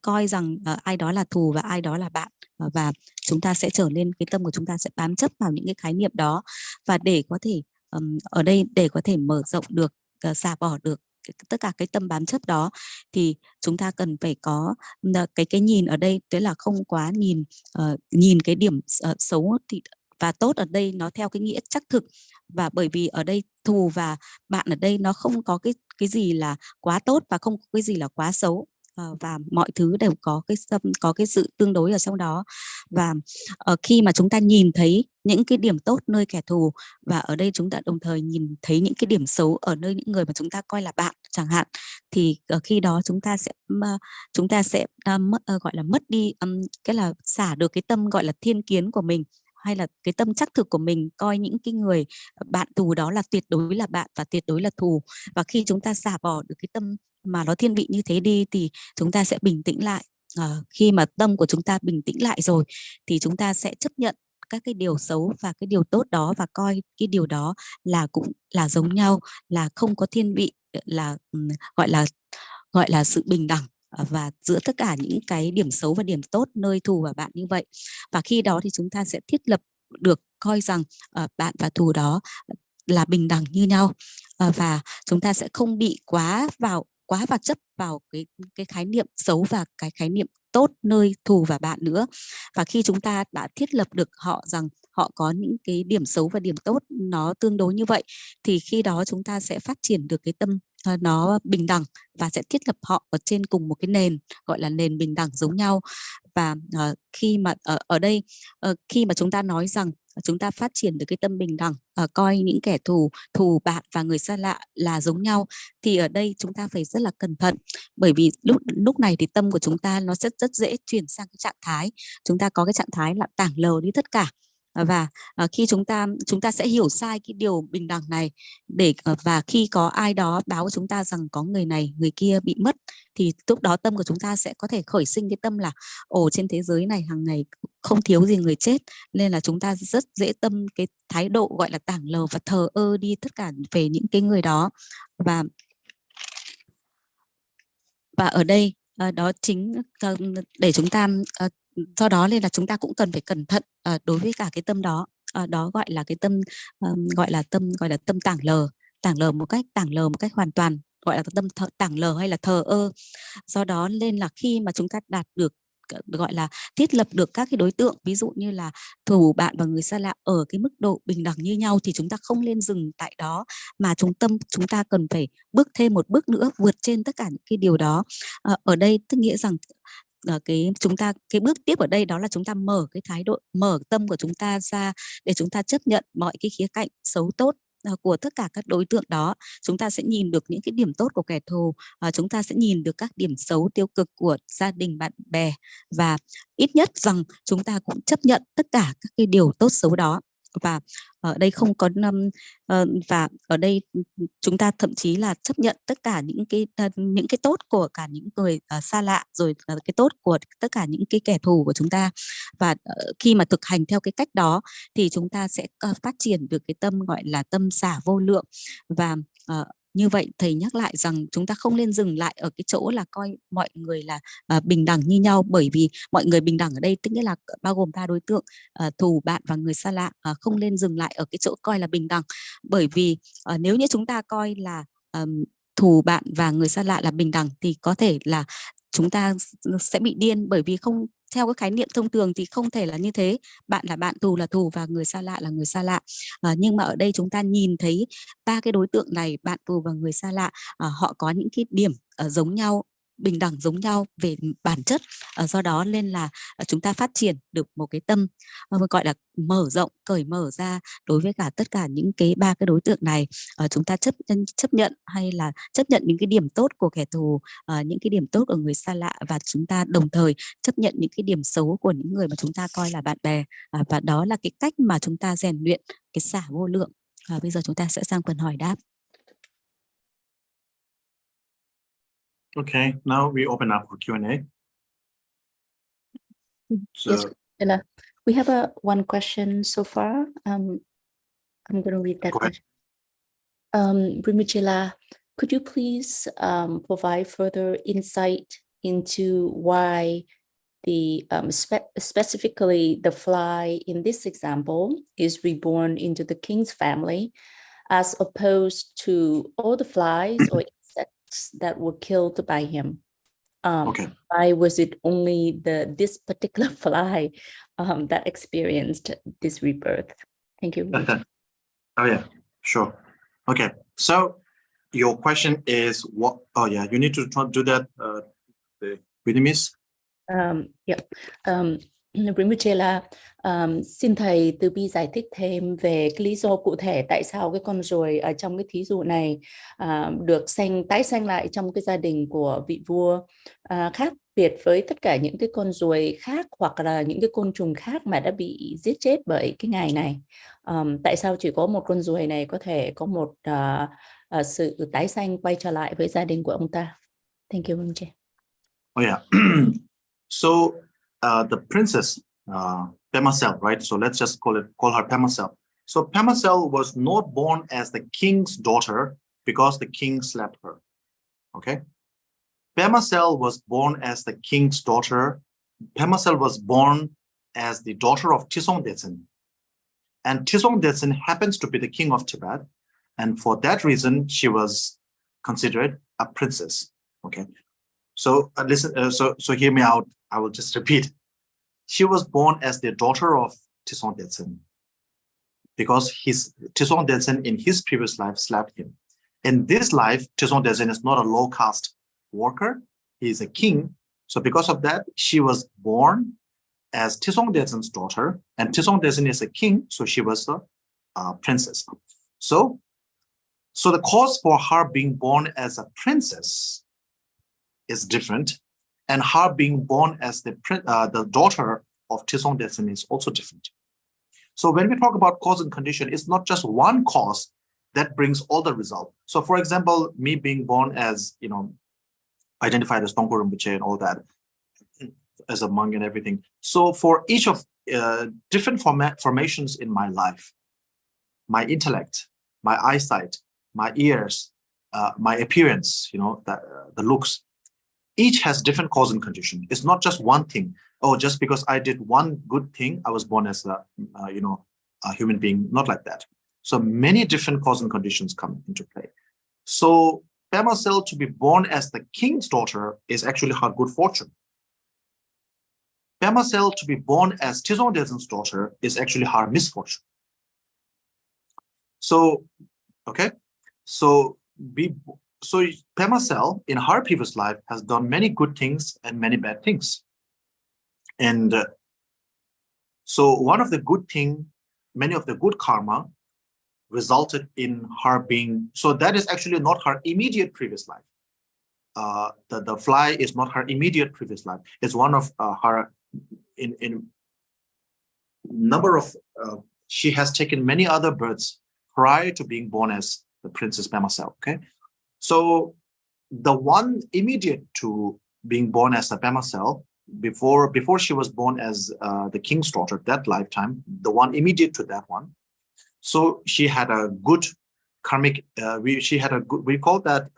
coi rằng ai đó là thù và ai đó là bạn, và chúng ta sẽ trở nên cái tâm của chúng ta sẽ bám chấp vào những cái khái niệm đó. Và để có thể ở đây để có thể mở rộng được, xả bỏ được tất cả cái tâm bám chấp đó, thì chúng ta cần phải có cái nhìn ở đây, tức là không quá nhìn cái điểm xấu và tốt ở đây nó theo cái nghĩa xác thực. Và bởi vì ở đây thù và bạn ở đây nó không có cái gì là quá tốt và không có cái gì là quá xấu, và mọi thứ đều có cái sự tương đối ở trong đó. Và khi mà chúng ta nhìn thấy những cái điểm tốt nơi kẻ thù, và ở đây chúng ta đồng thời nhìn thấy những cái điểm xấu ở nơi những người mà chúng ta coi là bạn chẳng hạn, thì khi đó chúng ta sẽ gọi là mất đi cái là xả được cái tâm gọi là thiên kiến của mình, hay là cái tâm xác thực của mình coi những cái người bạn thù đó là tuyệt đối là bạn và tuyệt đối là thù. Và khi chúng ta xả bỏ được cái tâm mà nó thiên vị như thế đi thì chúng ta sẽ bình tĩnh lại. Khi mà tâm của chúng ta bình tĩnh lại rồi thì chúng ta sẽ chấp nhận các cái điều xấu và cái điều tốt đó, và coi cái điều đó là cũng là giống nhau, là không có thiên vị, là gọi là sự bình đẳng và giữa tất cả những cái điểm xấu và điểm tốt nơi thù và bạn như vậy. Và khi đó thì chúng ta sẽ thiết lập được coi rằng bạn và thù đó là bình đẳng như nhau, và chúng ta sẽ không bị quá vào chấp vào cái khái niệm xấu và cái khái niệm tốt nơi thù và bạn nữa. Và khi chúng ta đã thiết lập được họ rằng họ có những cái điểm xấu và điểm tốt nó tương đối như vậy, thì khi đó chúng ta sẽ phát triển được cái tâm nó bình đẳng và sẽ thiết lập họ ở trên cùng một cái nền gọi là nền bình đẳng giống nhau. Và khi mà ở đây khi mà chúng ta nói rằng chúng ta phát triển được cái tâm bình đẳng, coi những kẻ thù bạn và người xa lạ là giống nhau, thì ở đây chúng ta phải rất là cẩn thận, bởi vì lúc này thì tâm của chúng ta nó rất dễ chuyển sang cái trạng thái, chúng ta có cái trạng thái là tảng lờ đi tất cả. Và khi chúng ta sẽ hiểu sai cái điều bình đẳng này, và khi có ai đó báo chúng ta rằng có người này người kia bị mất, thì lúc đó tâm của chúng ta sẽ có thể khởi sinh cái tâm là trên thế giới này hàng ngày không thiếu gì người chết, nên là chúng ta rất dễ tâm cái thái độ gọi là tảng lờ và thờ ơ đi tất cả về những cái người đó. Và ở đây đó chính để chúng ta do đó nên là chúng ta cũng cần phải cẩn thận đối với cả cái tâm đó. Đó gọi là cái tâm gọi là tâm tảng lờ một cách hoàn toàn, gọi là tâm tảng lờ hay là thờ ơ. Do đó nên là khi mà chúng ta đạt được gọi là thiết lập được các cái đối tượng, ví dụ như là thù bạn và người xa lạ ở cái mức độ bình đẳng như nhau, thì chúng ta không nên dừng tại đó, mà chúng ta cần phải bước thêm một bước nữa, vượt trên tất cả những cái điều đó. Ở đây tức nghĩa rằng cái bước tiếp ở đây đó là chúng ta mở cái thái độ, mở tâm của chúng ta ra để chúng ta chấp nhận mọi cái khía cạnh xấu tốt của tất cả các đối tượng đó. Chúng ta sẽ nhìn được những cái điểm tốt của kẻ thù, chúng ta sẽ nhìn được các điểm xấu tiêu cực của gia đình, bạn bè, và ít nhất rằng chúng ta cũng chấp nhận tất cả các cái điều tốt xấu đó. Và ở đây không có và ở đây chúng ta thậm chí là chấp nhận tất cả những cái tốt của cả những người xa lạ, rồi cái tốt của tất cả những cái kẻ thù của chúng ta. Và khi mà thực hành theo cái cách đó thì chúng ta sẽ phát triển được cái tâm gọi là tâm xả vô lượng. Và như vậy thầy nhắc lại rằng chúng ta không nên dừng lại ở cái chỗ là coi mọi người là bình đẳng như nhau, bởi vì mọi người bình đẳng ở đây tức nghĩa là bao gồm 3 đối tượng, thù, bạn và người xa lạ. Không nên dừng lại ở cái chỗ coi là bình đẳng, bởi vì nếu như chúng ta coi là thù, bạn và người xa lạ là bình đẳng thì có thể là chúng ta sẽ bị điên, bởi vì không theo cái khái niệm thông thường thì không thể là như thế. Bạn là bạn, thù là thù và người xa lạ là người xa lạ. Nhưng mà ở đây chúng ta nhìn thấy 3 cái đối tượng này, bạn, thù và người xa lạ, họ có những cái điểm giống nhau, bình đẳng giống nhau về bản chất. Do đó nên là chúng ta phát triển được một cái tâm gọi là mở rộng, cởi mở ra đối với cả tất cả những cái 3 cái đối tượng này. Chúng ta chấp nhận hay là chấp nhận những cái điểm tốt của kẻ thù, những cái điểm tốt của người xa lạ, và chúng ta đồng thời chấp nhận những cái điểm xấu của những người mà chúng ta coi là bạn bè. Và đó là cái cách mà chúng ta rèn luyện cái xả vô lượng. Bây giờ chúng ta sẽ sang phần hỏi đáp. Okay, now we open up for Q&A. So, Yes, Ella, we have one question so far. I'm going to read that go ahead. question. Rinpoche, could you please provide further insight into why the specifically the fly in this example is reborn into the king's family, as opposed to all the flies or insects that were killed by him? Okay. Why was it only this particular fly that experienced this rebirth? Thank you. Oh yeah, sure. Okay, so your question is what? Oh yeah, you need to try to do that. The Vietnamese. Rinpoche, xin thầy từ bi giải thích thêm về cái lý do cụ thể tại sao cái con ruồi ở trong cái thí dụ này được tái sanh lại trong cái gia đình của vị vua, khác biệt với tất cả những cái con ruồi khác hoặc là những cái côn trùng khác mà đã bị giết chết bởi cái ngày này. Tại sao chỉ có một con ruồi này có thể có một sự tái sanh quay trở lại với gia đình của ông ta? Thank you, Rinpoche. Oh yeah. So the princess Pemacel, right? So let's just call her Pemacel. So Pemacel was not born as the king's daughter because the king slapped her. Okay. Pemacel was born as the king's daughter. Pemacel was born as the daughter of Tisong Detsen. And Tisong Detsen happens to be the king of Tibet. And for that reason, she was considered a princess. Okay. So listen, so hear me out. I will just repeat. She was born as the daughter of Tisong Detsen because Tisong Detsen in his previous life slapped him. In this life, Tisong Detsen is not a low caste worker. He is a king. So because of that, she was born as Tisong Detsen's daughter, and Tisong Detsen is a king, so she was a princess. So the cause for her being born as a princess is different, and her being born as the daughter of Tisong Detsen is also different. So when we talk about cause and condition, it's not just one cause that brings all the result. So for example, me being born as, identified as Tongkhor Rinpoche and all that, as a monk and everything. So for each of different formations in my life, my intellect, my eyesight, my ears, my appearance, the looks, each has different cause and condition. It's not just one thing. Oh, just because I did one good thing, I was born as a human being. Not like that. So many different cause and conditions come into play. So Pemacel to be born as the king's daughter is actually her good fortune. Pema Cell to be born as Tizon Delzin's daughter is actually her misfortune. So, okay, so Pema Cell in her previous life has done many good things and many bad things. And so one of the good thing, many of the good karma resulted in her being, so that is actually not her immediate previous life. The fly is not her immediate previous life. It's one of her, in number of, she has taken many other births prior to being born as the Princess Pema Cell, okay? So the one immediate to being born as a Pema Cell, before she was born as the king's daughter, that lifetime, the one immediate to that one, so she had a good karmic, we call that,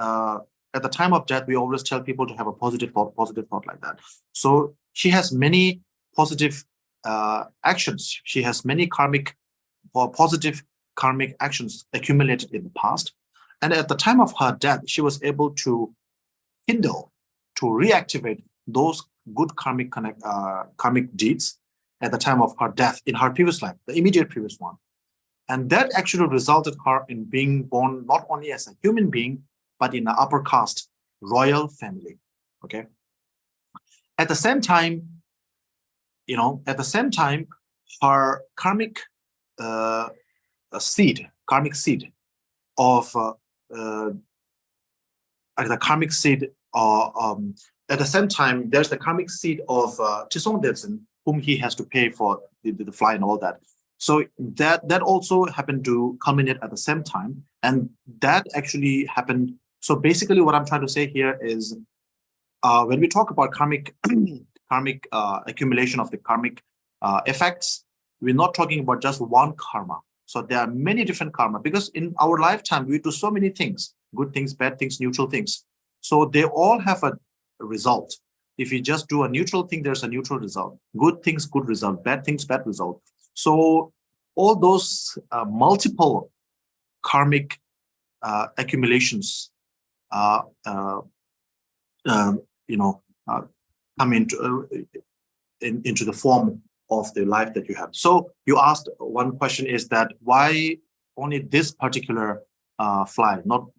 at the time of death, we always tell people to have a positive thought like that. So she has many positive actions. She has many positive karmic actions accumulated in the past. And at the time of her death, she was able to kindle, to reactivate those good karmic deeds at the time of her death in her previous life, the immediate previous one. And that actually resulted her in being born not only as a human being, but in an upper caste royal family. Okay. At the same time, her karmic seed of the karmic seed, at the same time, there's the karmic seed of Tizon Delzin, whom he has to pay for the fly and all that. So that also happened to culminate at the same time, and that actually happened. So basically, what I'm trying to say here is, when we talk about karmic accumulation of the karmic effects, we're not talking about just one karma. So there are many different karma, because in our lifetime we do so many things: good things, bad things, neutral things. So they all have a result. If you just do a neutral thing, there's a neutral result. Good things, good result. Bad things, bad result. So all those multiple karmic accumulations come into the form of the life that you have. So you asked, one question is that why only this particular fly, not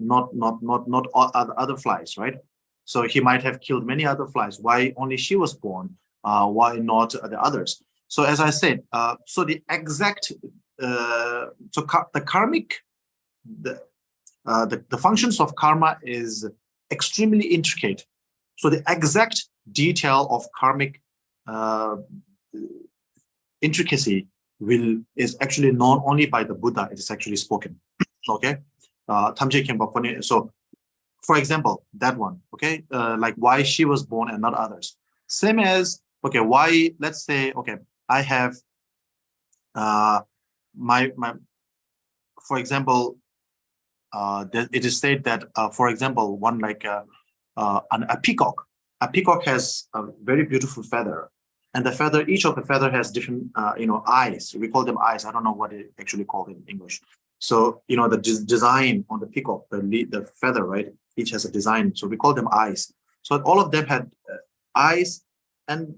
other flies, right? So he might have killed many other flies. Why only she was born? Why not the others? So as I said, so the exact, the karmic, the functions of karma is extremely intricate. So the exact detail of karmic intricacy is actually known only by the Buddha. It is actually spoken. Okay. So, for example, that one. Okay, like why she was born and not others. Same as, okay, why? Let's say, okay, I have for example, it is said that, for example, one like a peacock. A peacock has a very beautiful feather, and the feather, each of the feather has different, eyes. We call them eyes. I don't know what it actually called in English. So, the design on the peacock, the feather, right? Each has a design. So we call them eyes. So all of them had eyes, and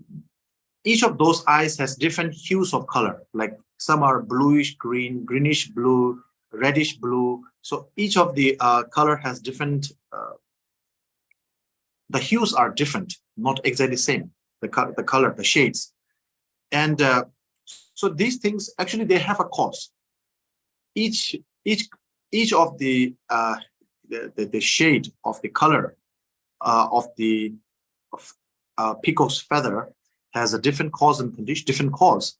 each of those eyes has different hues of color. Like some are bluish green, greenish blue, reddish blue. So each of the color has different, the hues are different, not exactly the same, the color, the shades. And so these things, actually, they have a cause. Each of the shade of the color of the peacock's feather has a different cause and condition, different cause.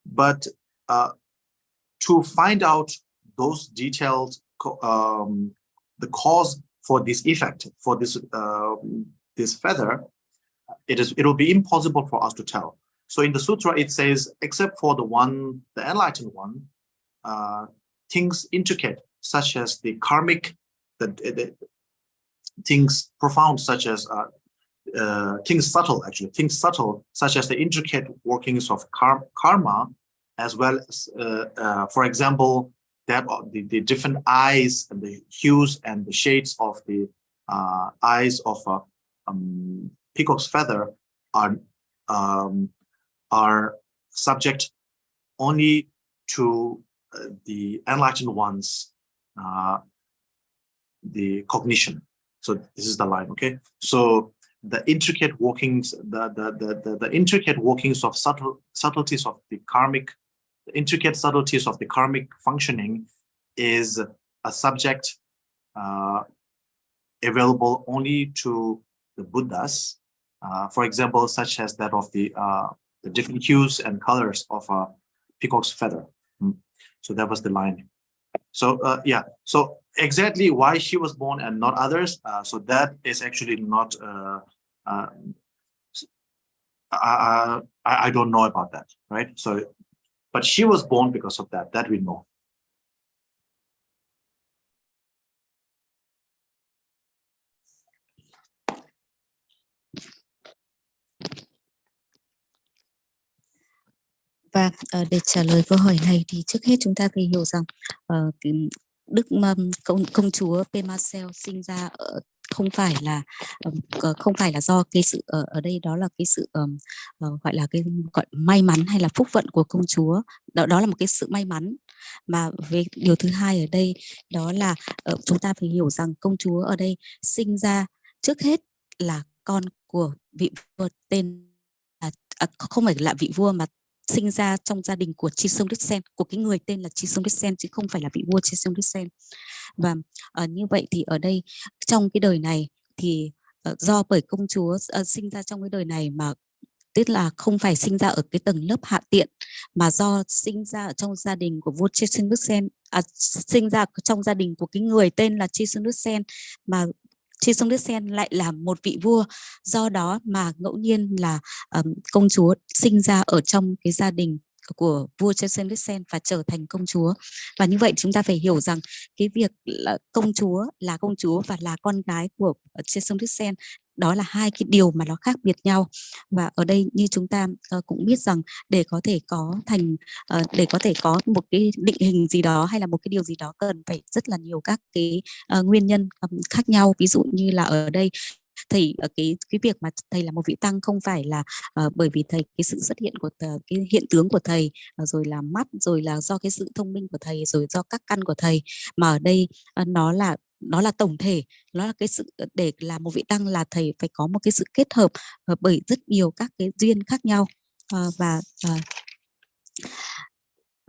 But to find out those detailed, the cause for this effect, for this feather, it will be impossible for us to tell. So in the sutra, it says, except for the enlightened one, things intricate, such as the karmic, the things profound, such as things subtle, such as the intricate workings of karma, as well as, for example, that the different eyes and the hues and the shades of the eyes of peacock's feather are are subject only to the enlightened ones, the cognition. So this is the line, okay? So the intricate workings, the intricate workings of subtleties of the karmic, the intricate subtleties of the karmic functioning is a subject available only to the Buddhas. For example, such as that of the different hues and colors of a peacock's feather. So that was the line. So yeah, so exactly why she was born and not others, so that is actually not, I don't know about that, right? So, but she was born because of that we know. Và để trả lời câu hỏi này thì trước hết chúng ta phải hiểu rằng Đức công chúa Pema-sel sinh ra không phải là do cái sự ở đây đó là cái sự gọi là cái gọi may mắn hay là phúc vận của công chúa, đó là một cái sự may mắn. Mà về điều thứ hai ở đây đó là chúng ta phải hiểu rằng công chúa ở đây sinh ra trước hết là con của vị vua tên không phải là vị vua mà sinh ra trong gia đình của Chi Sông Đức Sen, của cái người tên là Chi Sông Đức Sen, chứ không phải là vị vua Chi Sông Đức Sen. Và như vậy thì ở đây trong cái đời này thì do bởi công chúa sinh ra trong cái đời này mà tức là không phải sinh ra ở cái tầng lớp hạ tiện, mà do sinh ra ở trong gia đình của vua Chi Sông Đức Sen, sinh ra trong gia đình của cái người tên là Chi Sông Đức Sen, mà Chi Sông Đức Sen lại là một vị vua, do đó mà ngẫu nhiên là công chúa sinh ra ở trong cái gia đình của vua Chi Sông Đức Sen và trở thành công chúa. Và như vậy chúng ta phải hiểu rằng cái việc là công chúa và là con gái của Chi Sông Đức Sen, đó là hai cái điều mà nó khác biệt nhau. Và ở đây như chúng ta cũng biết rằng để có thể có một cái định hình gì đó hay là một cái điều gì đó cần phải rất là nhiều các cái nguyên nhân khác nhau. Ví dụ như là ở đây thầy cái việc mà thầy là một vị tăng không phải là bởi vì thầy cái sự xuất hiện của cái hiện tướng của thầy, rồi là mắt, rồi là do cái sự thông minh của thầy, rồi do các căn của thầy, mà ở đây nó là tổng thể, nó là cái sự để làm một vị tăng là thầy phải có một cái sự kết hợp bởi rất nhiều các cái duyên khác nhau.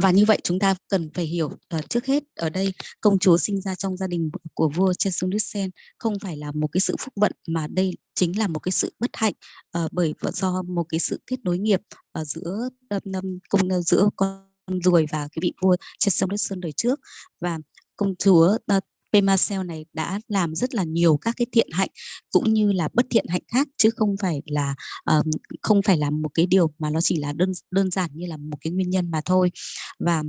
Và như vậy chúng ta cần phải hiểu trước hết ở đây công chúa sinh ra trong gia đình của vua Chi Sông Đức Sen không phải là một cái sự phúc vận, mà đây chính là một cái sự bất hạnh bởi do một cái sự kết nối nghiệp giữa con ruồi và cái vị vua Chi Sông Đức Sơn đời trước. Và công chúa Pema-sel này đã làm rất là nhiều các cái thiện hạnh cũng như là bất thiện hạnh khác, chứ không phải là một cái điều mà nó chỉ là đơn giản như là một cái nguyên nhân mà thôi. Và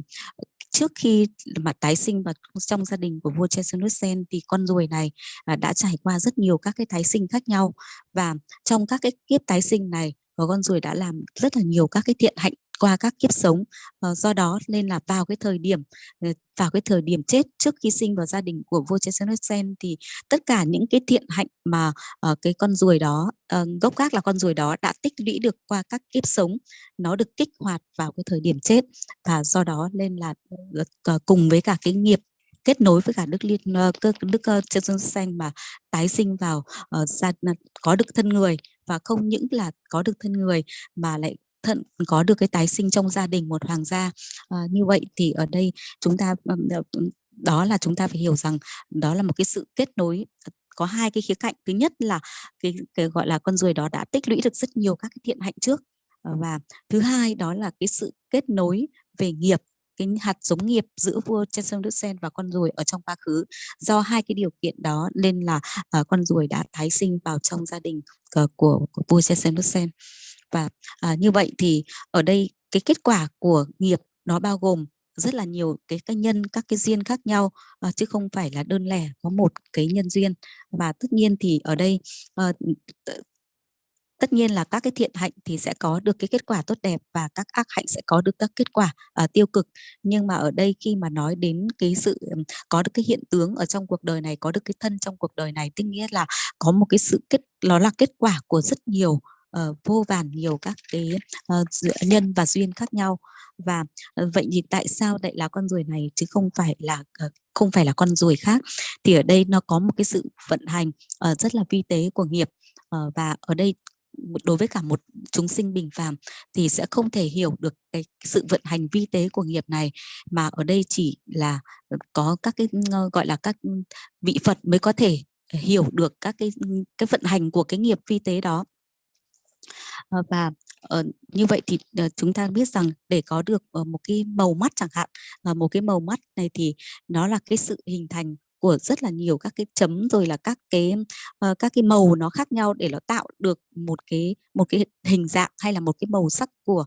trước khi mà tái sinh vào trong gia đình của vua Chi Sông Đức Sen thì con ruồi này đã trải qua rất nhiều các cái tái sinh khác nhau, và trong các cái kiếp tái sinh này con ruồi đã làm rất là nhiều các cái thiện hạnh qua các kiếp sống. Do đó nên là vào cái thời điểm chết trước khi sinh vào gia đình của vua Chi Sông Đức Sen thì tất cả những cái thiện hạnh mà cái con ruồi đó, gốc gác là con ruồi đó đã tích lũy được qua các kiếp sống, nó được kích hoạt vào cái thời điểm chết, và do đó nên là cùng với cả cái nghiệp kết nối với cả Đức Chi Sông Đức Sen mà tái sinh vào có được thân người, và không những là có được thân người mà lại có được cái tái sinh trong gia đình một hoàng gia. Như vậy thì ở đây chúng ta chúng ta phải hiểu rằng đó là một cái sự kết nối có hai cái khía cạnh. Thứ nhất là cái gọi là con ruồi đó đã tích lũy được rất nhiều các cái thiện hạnh trước, và thứ hai đó là cái sự kết nối về nghiệp, cái hạt giống nghiệp giữa vua Chi Sông Đức Sen và con ruồi ở trong quá khứ. Do hai cái điều kiện đó nên là con ruồi đã tái sinh vào trong gia đình của vua Chi Sông Đức Sen. Và như vậy thì ở đây cái kết quả của nghiệp nó bao gồm rất là nhiều cái nhân, các cái duyên khác nhau, chứ không phải là đơn lẻ có một cái nhân duyên. Và tất nhiên thì ở đây tất nhiên là các cái thiện hạnh thì sẽ có được cái kết quả tốt đẹp, và các ác hạnh sẽ có được các kết quả tiêu cực. Nhưng mà ở đây khi mà nói đến cái sự có được cái hiện tướng ở trong cuộc đời này, có được cái thân trong cuộc đời này, tức nghĩa là có một cái sự nó là kết quả của rất nhiều vô vàn nhiều các cái nhân và duyên khác nhau. Và vậy thì tại sao lại là con ruồi này chứ không phải là con ruồi khác? Thì ở đây nó có một cái sự vận hành rất là vi tế của nghiệp, và ở đây đối với cả một chúng sinh bình phàm thì sẽ không thể hiểu được cái sự vận hành vi tế của nghiệp này, mà ở đây chỉ là có các cái gọi là các vị Phật mới có thể hiểu được các cái vận hành của cái nghiệp vi tế đó. Và như vậy thì chúng ta biết rằng để có được một cái màu mắt chẳng hạn, một cái màu mắt này thì nó là cái sự hình thành của rất là nhiều các cái chấm, rồi là các cái màu nó khác nhau để nó tạo được một cái hình dạng hay là một cái màu sắc của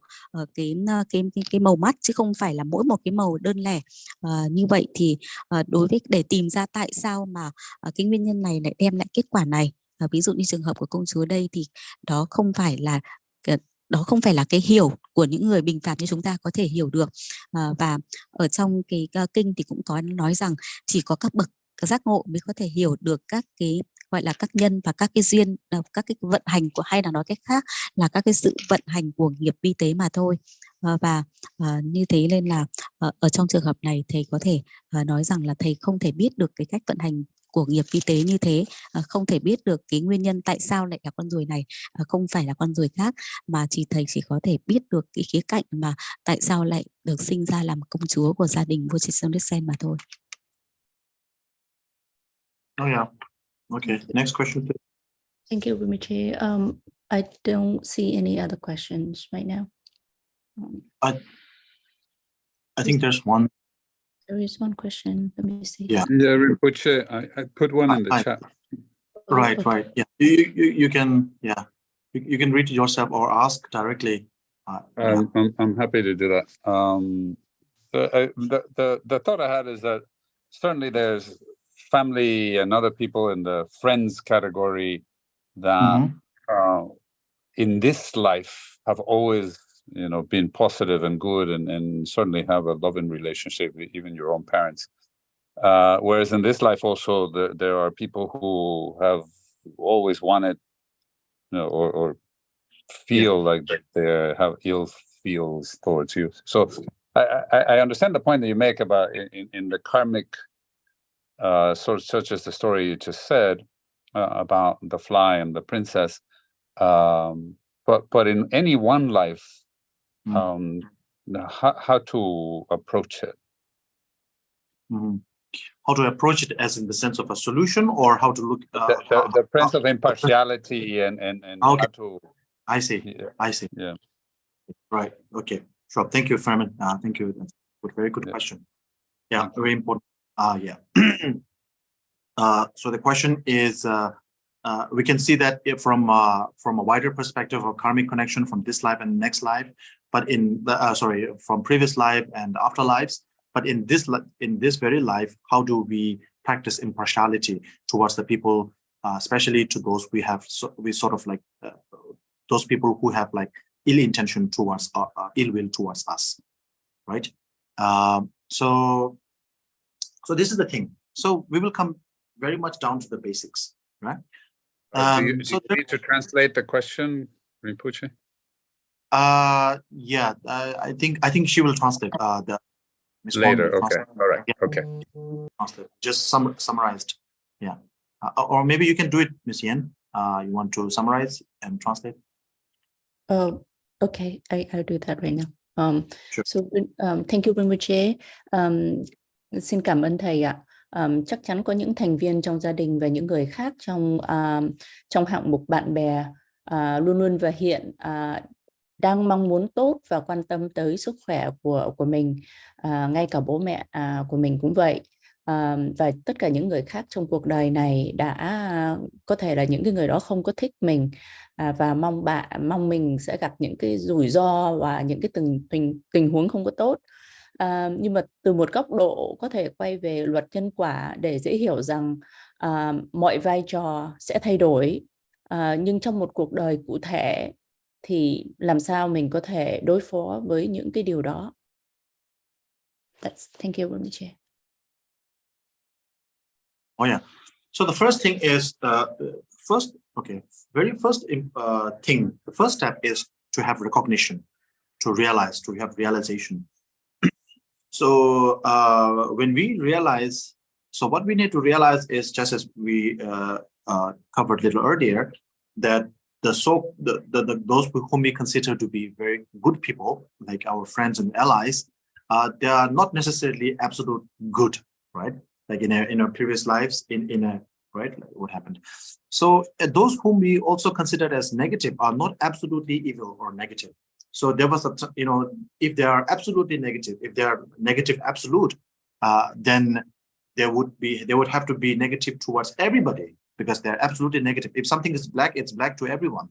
cái màu mắt, chứ không phải là mỗi một cái màu đơn lẻ. Như vậy thì đối với để tìm ra tại sao mà cái nguyên nhân này lại đem lại kết quả này, ví dụ như trường hợp của công chúa đây thì đó không phải là cái hiểu của những người bình phàm như chúng ta có thể hiểu được. Và ở trong cái kinh thì cũng có nói rằng chỉ có các bậc giác ngộ mới có thể hiểu được các cái gọi là các nhân và các cái duyên, các cái vận hành của, hay là nói cách khác là các cái sự vận hành của nghiệp vi tế mà thôi. Và như thế nên là ở trong trường hợp này thầy có thể nói rằng là thầy không thể biết được cái cách vận hành của nghiệp vi tế như thế, không thể biết được cái nguyên nhân tại sao lại là con ruồi này không phải là con ruồi khác, mà thầy chỉ có thể biết được cái khía cạnh mà tại sao lại được sinh ra làm công chúa của gia đình vua Trịnh Sương Đức Sen mà thôi. Oh yeah. Okay. Next question, please. Thank you, Rinpoche. I don't see any other questions right now. I think there's one. There is one question. Let me see. Yeah. Yeah, Rinpoche, I put one in the chat. Right, Okay. right. Yeah. You can, yeah. You can read it yourself or ask directly. Yeah. I'm happy to do that. The thought I had is that certainly there's family and other people in the friends category that in this life have always, been positive and good, and certainly have a loving relationship with even your own parents. Whereas in this life also there are people who have always wanted, or feel like they have ill feels towards you. So I understand the point that you make about in the karmic sort, such as the story you just said about the fly and the princess. But in any one life, how to approach it? How to approach it, as in the sense of a solution, or how to look the sense of impartiality and okay. how to. I see. Yeah. Right. Okay. Sure. Thank you, Fermin. Thank you. That's a very good question. Yeah, very important. Yeah. So the question is, we can see that from a wider perspective of karmic connection from this life and next life, but from previous life and afterlives. But in this very life, how do we practice impartiality towards the people, especially to those those people who have like ill intention towards ill will towards us, right? So this is the thing. So we will come very much down to the basics, right? Do you need to translate the question, Rinpoche? Yeah, I think she will translate the later. Okay. All right. Yeah. Okay. Translate. Just summarized. Yeah. Or maybe you can do it, Ms. Yen. You want to summarize and translate? Okay, I'll do that right now. Sure. So thank you, Rinpoche. Xin cảm ơn thầy ạ. Chắc chắn có những thành viên trong gia đình và những người khác trong hạng mục bạn bè luôn luôn và hiện đang mong muốn tốt và quan tâm tới sức khỏe của mình, ngay cả bố mẹ của mình cũng vậy. Và tất cả những người khác trong cuộc đời này đã có thể là những cái người đó không có thích mình, và mong mình sẽ gặp những cái rủi ro và những cái tình huống không có tốt. Nhưng mà từ một góc độ có thể quay về luật nhân quả để dễ hiểu rằng mọi vai trò sẽ thay đổi, nhưng trong một cuộc đời cụ thể thì làm sao mình có thể đối phó với những cái điều đó. Thank you, Rinpoche. Oh yeah. So the first thing is, first Okay, very first thing, the first step is to have recognition, to realize, to have realization. So when we realize, so what we need to realize is, just as we covered a little earlier, that those whom we consider to be very good people, like our friends and allies, they are not necessarily absolute good, right? Like in our previous lives, in a right, like what happened. So those whom we also consider as negative are not absolutely evil or negative. So there was a, if they are absolutely negative, if they are negative absolute, then they would have to be negative towards everybody, because they're absolutely negative. If something is black, it's black to everyone.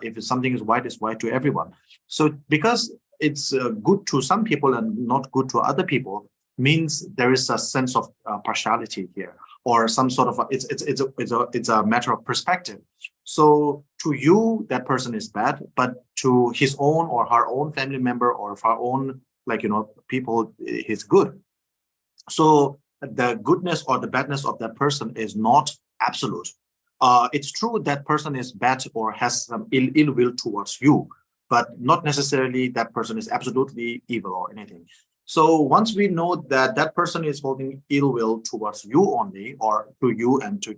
If something is white, it's white to everyone. So because it's good to some people and not good to other people, means there is a sense of partiality here, or some sort of it's a matter of perspective. So to you, that person is bad, but to his own or her own family member or her own, people, he's good. So the goodness or the badness of that person is not absolute. It's true that person is bad or has some ill will towards you, but not necessarily that person is absolutely evil or anything. So once we know that that person is holding ill will towards you only, or to you and to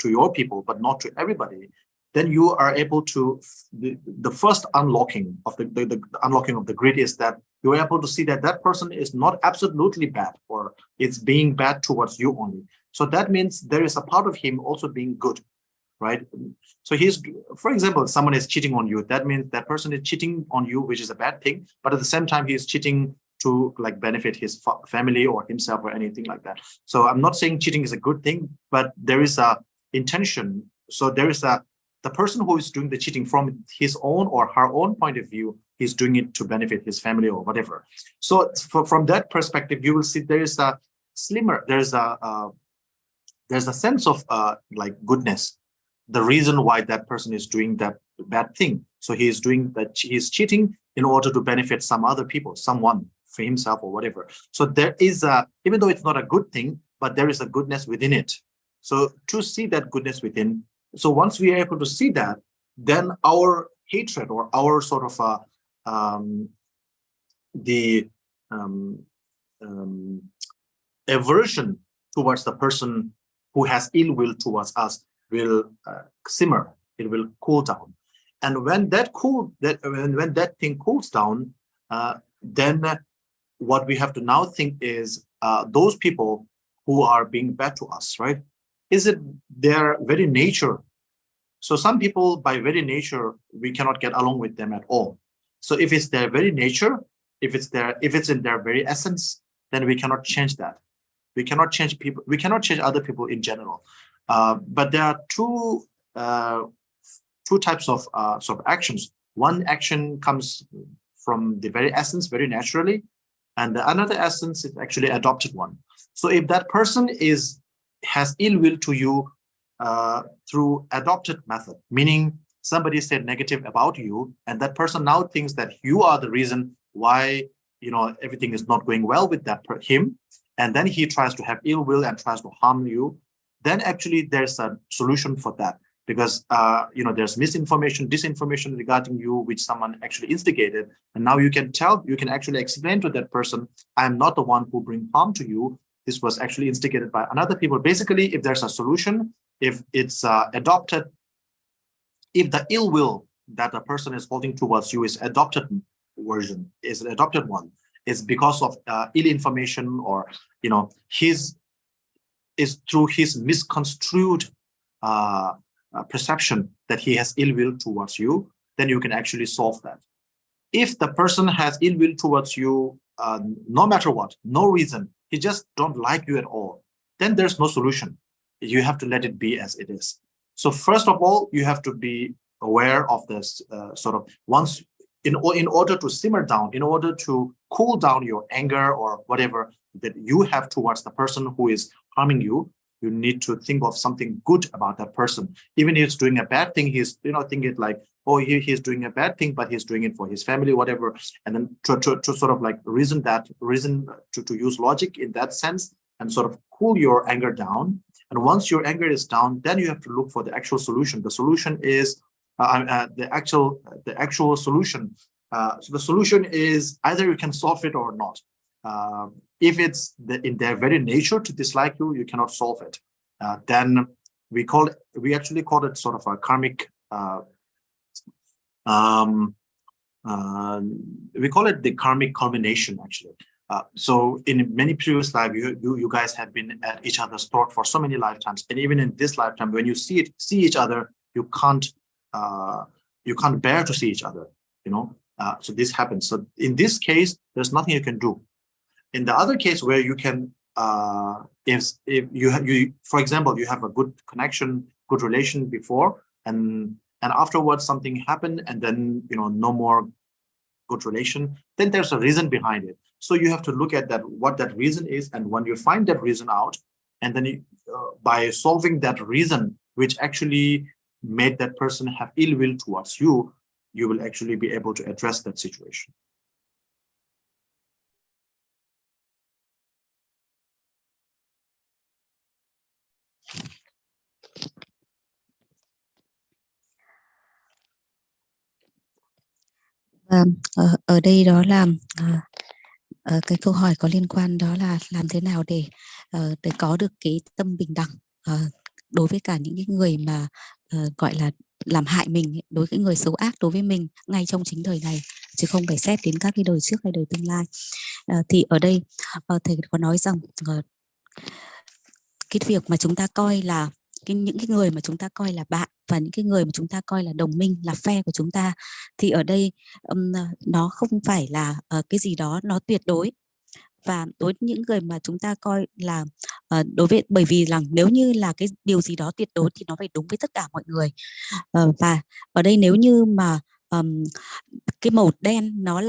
your people, but not to everybody, then you are able to, the first unlocking of the unlocking of the grid is that you're able to see that that person is not absolutely bad, or it's being bad towards you only. So that means there is a part of him also being good, right? So he's, for example, someone is cheating on you. That means that person is cheating on you, which is a bad thing. But at the same time, he's cheating to benefit his family or himself or anything like that. So I'm not saying cheating is a good thing, but there is a intention. So there is the person who is doing the cheating from his own or her own point of view, he's doing it to benefit his family or whatever. So from that perspective, you will see there is a slimmer, there's a sense of goodness, the reason why that person is doing that bad thing. So he's doing that, he's cheating in order to benefit some other people, someone, for himself or whatever. So there is even though it's not a good thing, but there is a goodness within it. So to see that goodness within, so once we are able to see that, then our hatred or our sort of aversion towards the person who has ill will towards us will simmer. It will cool down, and when that thing cools down, then what we have to now think is those people who are being bad to us, right? Is it their very nature? So some people, by very nature, we cannot get along with them at all. So if it's their very nature, if it's in their very essence, then we cannot change that. We cannot change people. We cannot change other people in general. But there are two types of sort of actions. One action comes from the very essence, very naturally, and the another essence is actually adopted one. So if that person has ill will to you through adopted method, meaning somebody said negative about you, and that person now thinks that you are the reason why everything is not going well with him, and then he tries to have ill will and tries to harm you, then actually there's a solution for that, because there's misinformation, disinformation regarding you, which someone actually instigated, and now you can actually explain to that person, I'm not the one who bring harm to you. This was actually instigated by another people. Basically, if there's a solution, if it's adopted, if the ill will that a person is holding towards you is adopted version, is an adopted one, is because of ill information, or is through his misconstrued perception that he has ill will towards you, then you can actually solve that. If the person has ill will towards you, no matter what, no reason, he just don't like you at all, then there's no solution. You have to let it be as it is. So first of all, you have to be aware of this sort of, once in order to simmer down, in order to cool down your anger or whatever that you have towards the person who is harming you, you need to think of something good about that person. Even if he's doing a bad thing, he's think it like, oh, he's doing a bad thing, but he's doing it for his family, whatever. And then to sort of reason to use logic in that sense, and sort of cool your anger down, And once your anger is down, then you have to look for the actual solution. The solution is the actual solution. So the solution is either you can solve it or not. If it's in their very nature to dislike you, you cannot solve it. Then we actually call it sort of a karmic. We call it the karmic culmination, actually. So in many previous lives, you guys have been at each other's throat for so many lifetimes, and even in this lifetime, when you see each other, you can't bear to see each other. So this happens. So in this case, there's nothing you can do. In the other case where you can, if you for example, you have a good connection, good relation before, and afterwards something happened, and then no more good relation, then there's a reason behind it. So you have to look at what that reason is, and when you find that reason out, and then by solving that reason, which actually made that person have ill will towards you, you will actually be able to address that situation. Ở đây đó là cái câu hỏi có liên quan đó là làm thế nào để có được cái tâm bình đẳng đối với cả những cái người mà gọi là làm hại mình, đối với người xấu ác đối với mình ngay trong chính đời này, chứ không phải xét đến các cái đời trước hay đời tương lai. Thì ở đây thầy có nói rằng cái việc mà chúng ta coi là những cái người mà chúng ta coi là bạn và những cái người mà chúng ta coi là đồng minh, là phe của chúng ta, thì ở đây nó không phải là cái gì đó nó tuyệt đối. Và đối với những người mà chúng ta coi là bởi vì là nếu như là cái điều gì đó tuyệt đối thì nó phải đúng với tất cả mọi người. Và ở đây nếu như mà cái màu đen nó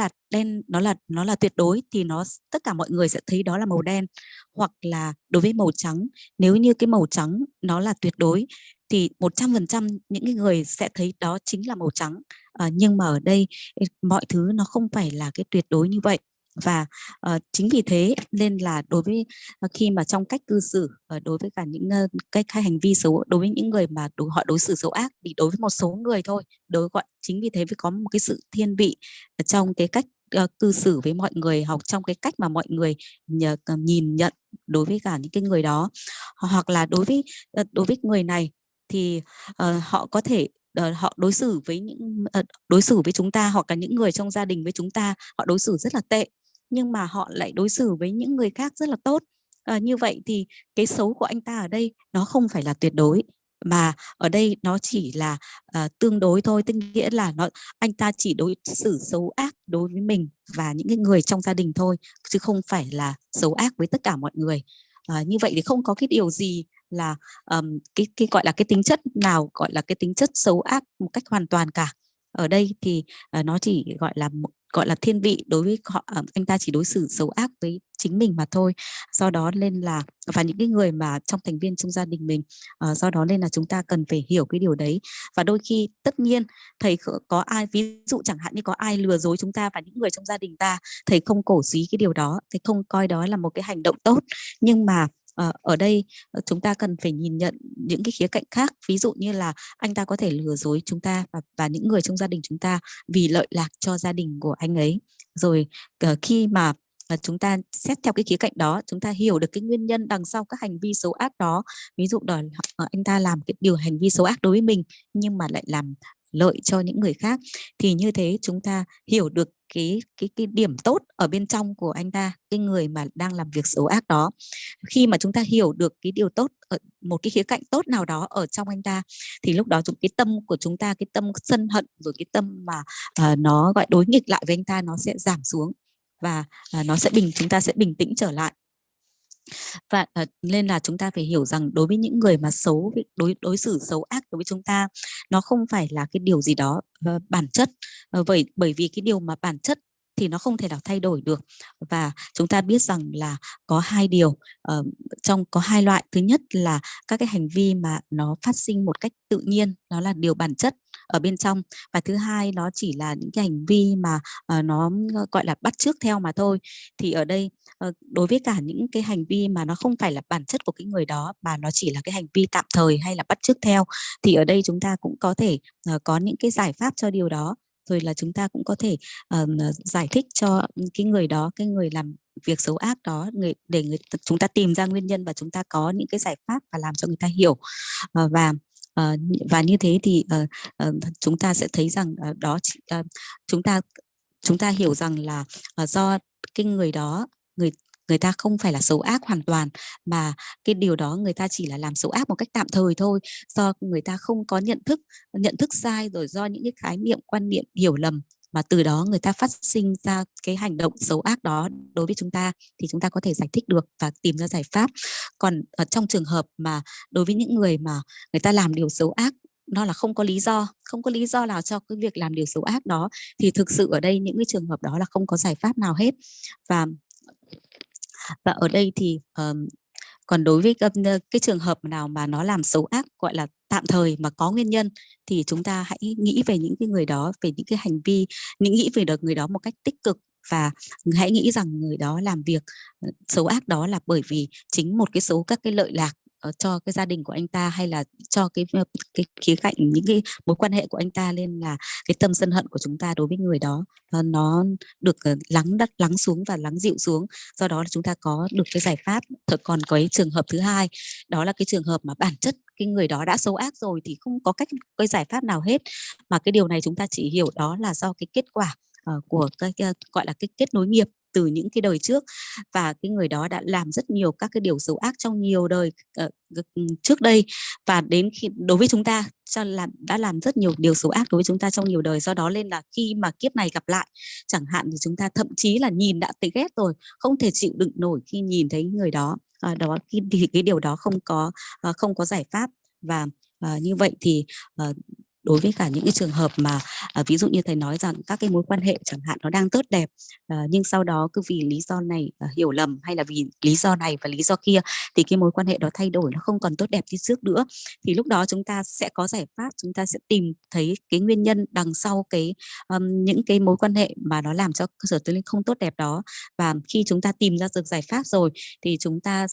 là tuyệt đối thì tất cả mọi người sẽ thấy đó là màu đen. Hoặc là đối với màu trắng, nếu như cái màu trắng nó là tuyệt đối thì 100% những cái người sẽ thấy đó chính là màu trắng. Nhưng mà ở đây mọi thứ nó không phải là cái tuyệt đối như vậy. Và chính vì thế nên là đối với khi mà trong cách cư xử, đối với cả những cái hành vi xấu, đối với những người mà họ đối xử xấu ác, thì đối với một số người thôi, chính vì thế mới có một cái sự thiên vị trong cái cách cư xử với mọi người, hoặc trong cái cách mà mọi người nhìn nhận đối với cả những cái người đó. Hoặc là đối với người này thì họ có thể họ đối xử với chúng ta, hoặc là những người trong gia đình với chúng ta, họ đối xử rất là tệ, nhưng mà họ lại đối xử với những người khác rất là tốt. Như vậy thì cái xấu của anh ta ở đây nó không phải là tuyệt đối, mà ở đây nó chỉ là tương đối thôi, tức nghĩa là anh ta chỉ đối xử xấu ác đối với mình và những cái người trong gia đình thôi, chứ không phải là xấu ác với tất cả mọi người. Như vậy thì không có cái điều gì là cái gọi là cái tính chất nào gọi là cái tính chất xấu ác một cách hoàn toàn cả. Ở đây thì nó chỉ gọi là thiên vị, đối với họ anh ta chỉ đối xử xấu ác với chính mình mà thôi. Do đó nên là, và những cái người mà trong thành viên trong gia đình mình, do đó nên là chúng ta cần phải hiểu cái điều đấy. Và đôi khi tất nhiên thầy có ai, ví dụ chẳng hạn như có ai lừa dối chúng ta và những người trong gia đình ta, thầy không cổ suý cái điều đó, thầy không coi đó là một cái hành động tốt. Nhưng mà ở đây chúng ta cần phải nhìn nhận những cái khía cạnh khác. Ví dụ như là anh ta có thể lừa dối chúng ta và những người trong gia đình chúng ta vì lợi lạc cho gia đình của anh ấy. Rồi khi mà chúng ta xét theo cái khía cạnh đó, chúng ta hiểu được cái nguyên nhân đằng sau các hành vi xấu ác đó. Ví dụ đó anh ta làm cái hành vi xấu ác đối với mình nhưng mà lại làm lợi cho những người khác, thì như thế chúng ta hiểu được cái điểm tốt ở bên trong của anh ta, cái người mà đang làm việc xấu ác đó. Khi mà chúng ta hiểu được cái điều tốt ở một cái khía cạnh tốt nào đó ở trong anh ta, thì lúc đó cái tâm của chúng ta, cái tâm sân hận, rồi cái tâm mà nó gọi đối nghịch lại với anh ta, nó sẽ giảm xuống và chúng ta sẽ bình tĩnh trở lại. Và nên là chúng ta phải hiểu rằng đối với những người mà xấu, đối xử xấu ác đối với chúng ta, nó không phải là cái điều gì đó bản chất, bởi vì cái điều mà bản chất thì nó không thể nào thay đổi được. Và chúng ta biết rằng là có hai điều, có hai loại. Thứ nhất là các cái hành vi mà nó phát sinh một cách tự nhiên, đó là điều bản chất. ở bên trong, và thứ hai nó chỉ là những cái hành vi mà nó gọi là bắt chước theo mà thôi. Thì ở đây đối với cả những cái hành vi mà nó không phải là bản chất của cái người đó, mà nó chỉ là cái hành vi tạm thời hay là bắt chước theo, thì ở đây chúng ta cũng có thể có những cái giải pháp cho điều đó. Rồi là chúng ta cũng có thể giải thích cho cái người đó, cái người làm việc xấu ác đó, chúng ta tìm ra nguyên nhân và chúng ta có những cái giải pháp và làm cho người ta hiểu. Và như thế thì chúng ta sẽ thấy rằng chúng ta hiểu rằng là do cái người đó, người ta không phải là xấu ác hoàn toàn, mà cái điều đó người ta chỉ là làm xấu ác một cách tạm thời thôi, do người ta không có nhận thức sai, rồi do những cái khái niệm, quan niệm hiểu lầm, mà từ đó người ta phát sinh ra cái hành động xấu ác đó đối với chúng ta, thì chúng ta có thể giải thích được và tìm ra giải pháp. Còn ở trong trường hợp mà đối với những người mà người ta làm điều xấu ác, nó là không có lý do nào cho cái việc làm điều xấu ác đó, thì thực sự ở đây những cái trường hợp đó là không có giải pháp nào hết. Và ở đây thì còn đối với cái trường hợp nào mà nó làm xấu ác gọi là tạm thời mà có nguyên nhân, thì chúng ta hãy nghĩ về những cái người đó, về những cái hành vi, nghĩ về người đó một cách tích cực, và hãy nghĩ rằng người đó làm việc xấu ác đó là bởi vì chính một cái số các cái lợi lạc cho cái gia đình của anh ta, hay là cho cái khía cạnh những cái mối quan hệ của anh ta, nên là cái tâm sân hận của chúng ta đối với người đó nó được lắng xuống và lắng dịu xuống. Do đó là chúng ta có được cái giải pháp. Còn cái trường hợp thứ hai, đó là cái trường hợp mà bản chất cái người đó đã xấu ác rồi thì không có cái giải pháp nào hết, mà cái điều này chúng ta chỉ hiểu đó là do cái kết quả của cái gọi là cái kết nối nghiệp từ những cái đời trước, và cái người đó đã làm rất nhiều các cái điều xấu ác trong nhiều đời trước đây, và đến khi đối với chúng ta đã làm rất nhiều điều xấu ác đối với chúng ta trong nhiều đời. Do đó nên là khi mà kiếp này gặp lại chẳng hạn, thì chúng ta thậm chí là nhìn đã thấy ghét rồi, không thể chịu đựng nổi khi nhìn thấy người đó. Thì cái điều đó không có giải pháp. Và như vậy thì đối với cả những cái trường hợp mà ví dụ như thầy nói rằng các cái mối quan hệ chẳng hạn nó đang tốt đẹp, nhưng sau đó cứ vì lý do này hiểu lầm, hay là vì lý do này và lý do kia, thì cái mối quan hệ đó thay đổi, nó không còn tốt đẹp như trước nữa, thì lúc đó chúng ta sẽ có giải pháp. Chúng ta sẽ tìm thấy cái nguyên nhân đằng sau những cái mối quan hệ mà nó làm cho cơ sở tâm linh không tốt đẹp đó. Và khi chúng ta tìm ra được giải pháp rồi, thì chúng ta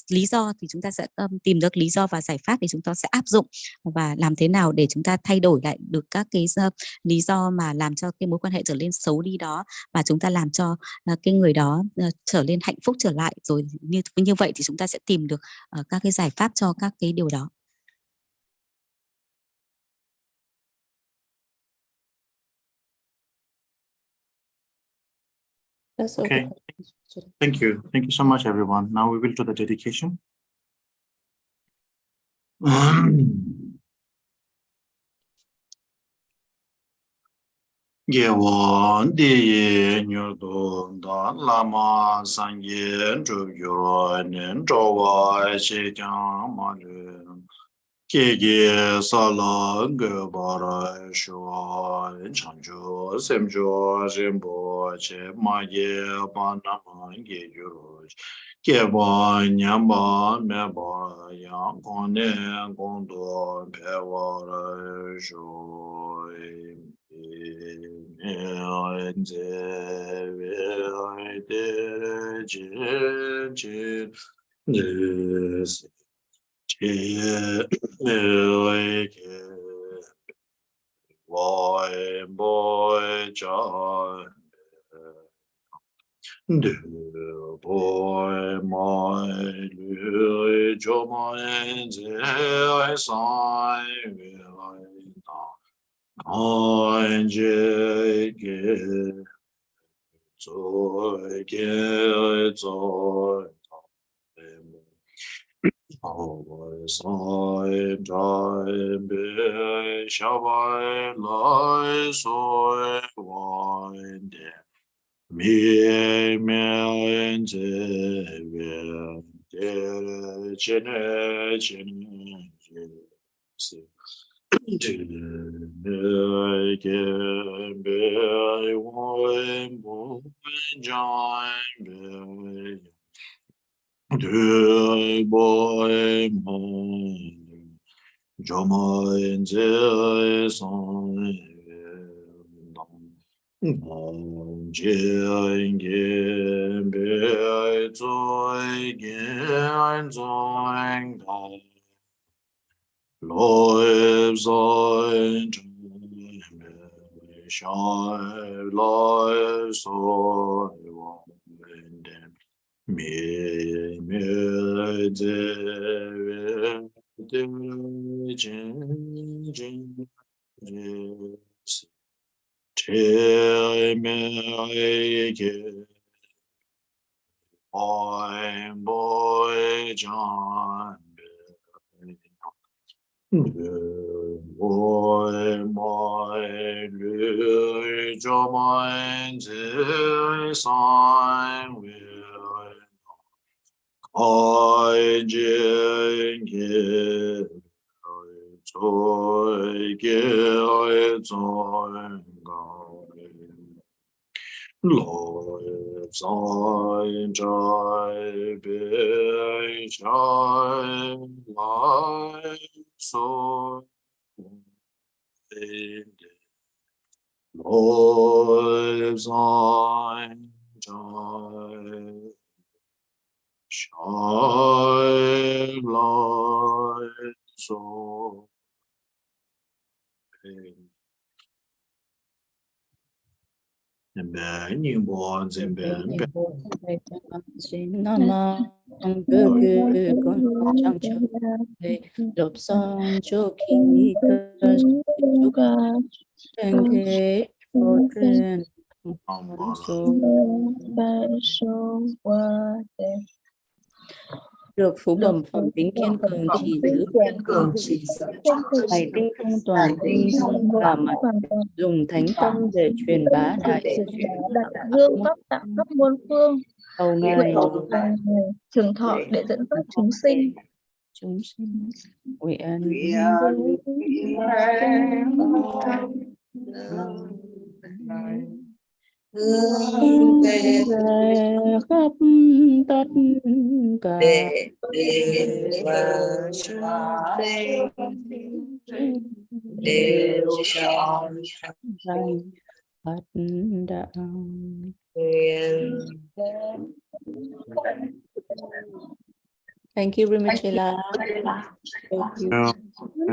sẽ tìm được lý do và giải pháp, thì chúng ta sẽ áp dụng và làm thế nào để chúng ta thay đổi lại được các cái lý do mà làm cho cái mối quan hệ trở nên xấu đi đó, và chúng ta làm cho cái người đó trở nên hạnh phúc trở lại. Rồi như vậy thì chúng ta sẽ tìm được các cái giải pháp cho các cái điều đó. Okay. Thank you so much, everyone. Now we will do the dedication. Ye wan di ye nyu du da la ma san ye zhu yu nen zhou wa xie jiang ma lu ke ge sa la ge ba ra shu chang ju sem ju ren bo che ma ye ba na ma ye yu ru ke ba nyam ba me ba yang gong ne gong du pe wa ra shu boy my jo my I sign Ange ge zoi ge zoi sai dai be shabai lai soi wai de mi me ze ve de chene Jomoenze son Jenge Be Zoi Gen Zoi Loeb Zoi Shai Loeb Zoi Wendem Mi Ze Jin Jin Che Me Ge Boy John Boy Boy Lu Jo Moin Zi San Will Kai Jin Ge Zoi Ge Zoi Gao Lo Zai Jai Bei Jai Lai So Lo Zai Jai Shai Lai So Zembe Nyingbo Zembe Nama Bơ Cư Con Trang Châu Lộp Son Chô Khi Cơ Chúc Trên Ghế Phô Trên được phú bẩm phẩm tính kiên cường chỉ giữ ngày tinh thông toàn tinh thông và mặt dùng thánh tâm để truyền bá đại dương pháp tạng khắp muôn phương, cầu ngài trường thọ để dẫn dắt chúng sinh. Chúng sinh nguyện hướng về khắp tất cả đều chọn thành Phật đạo. Thank you, Rinpoche. Thank you.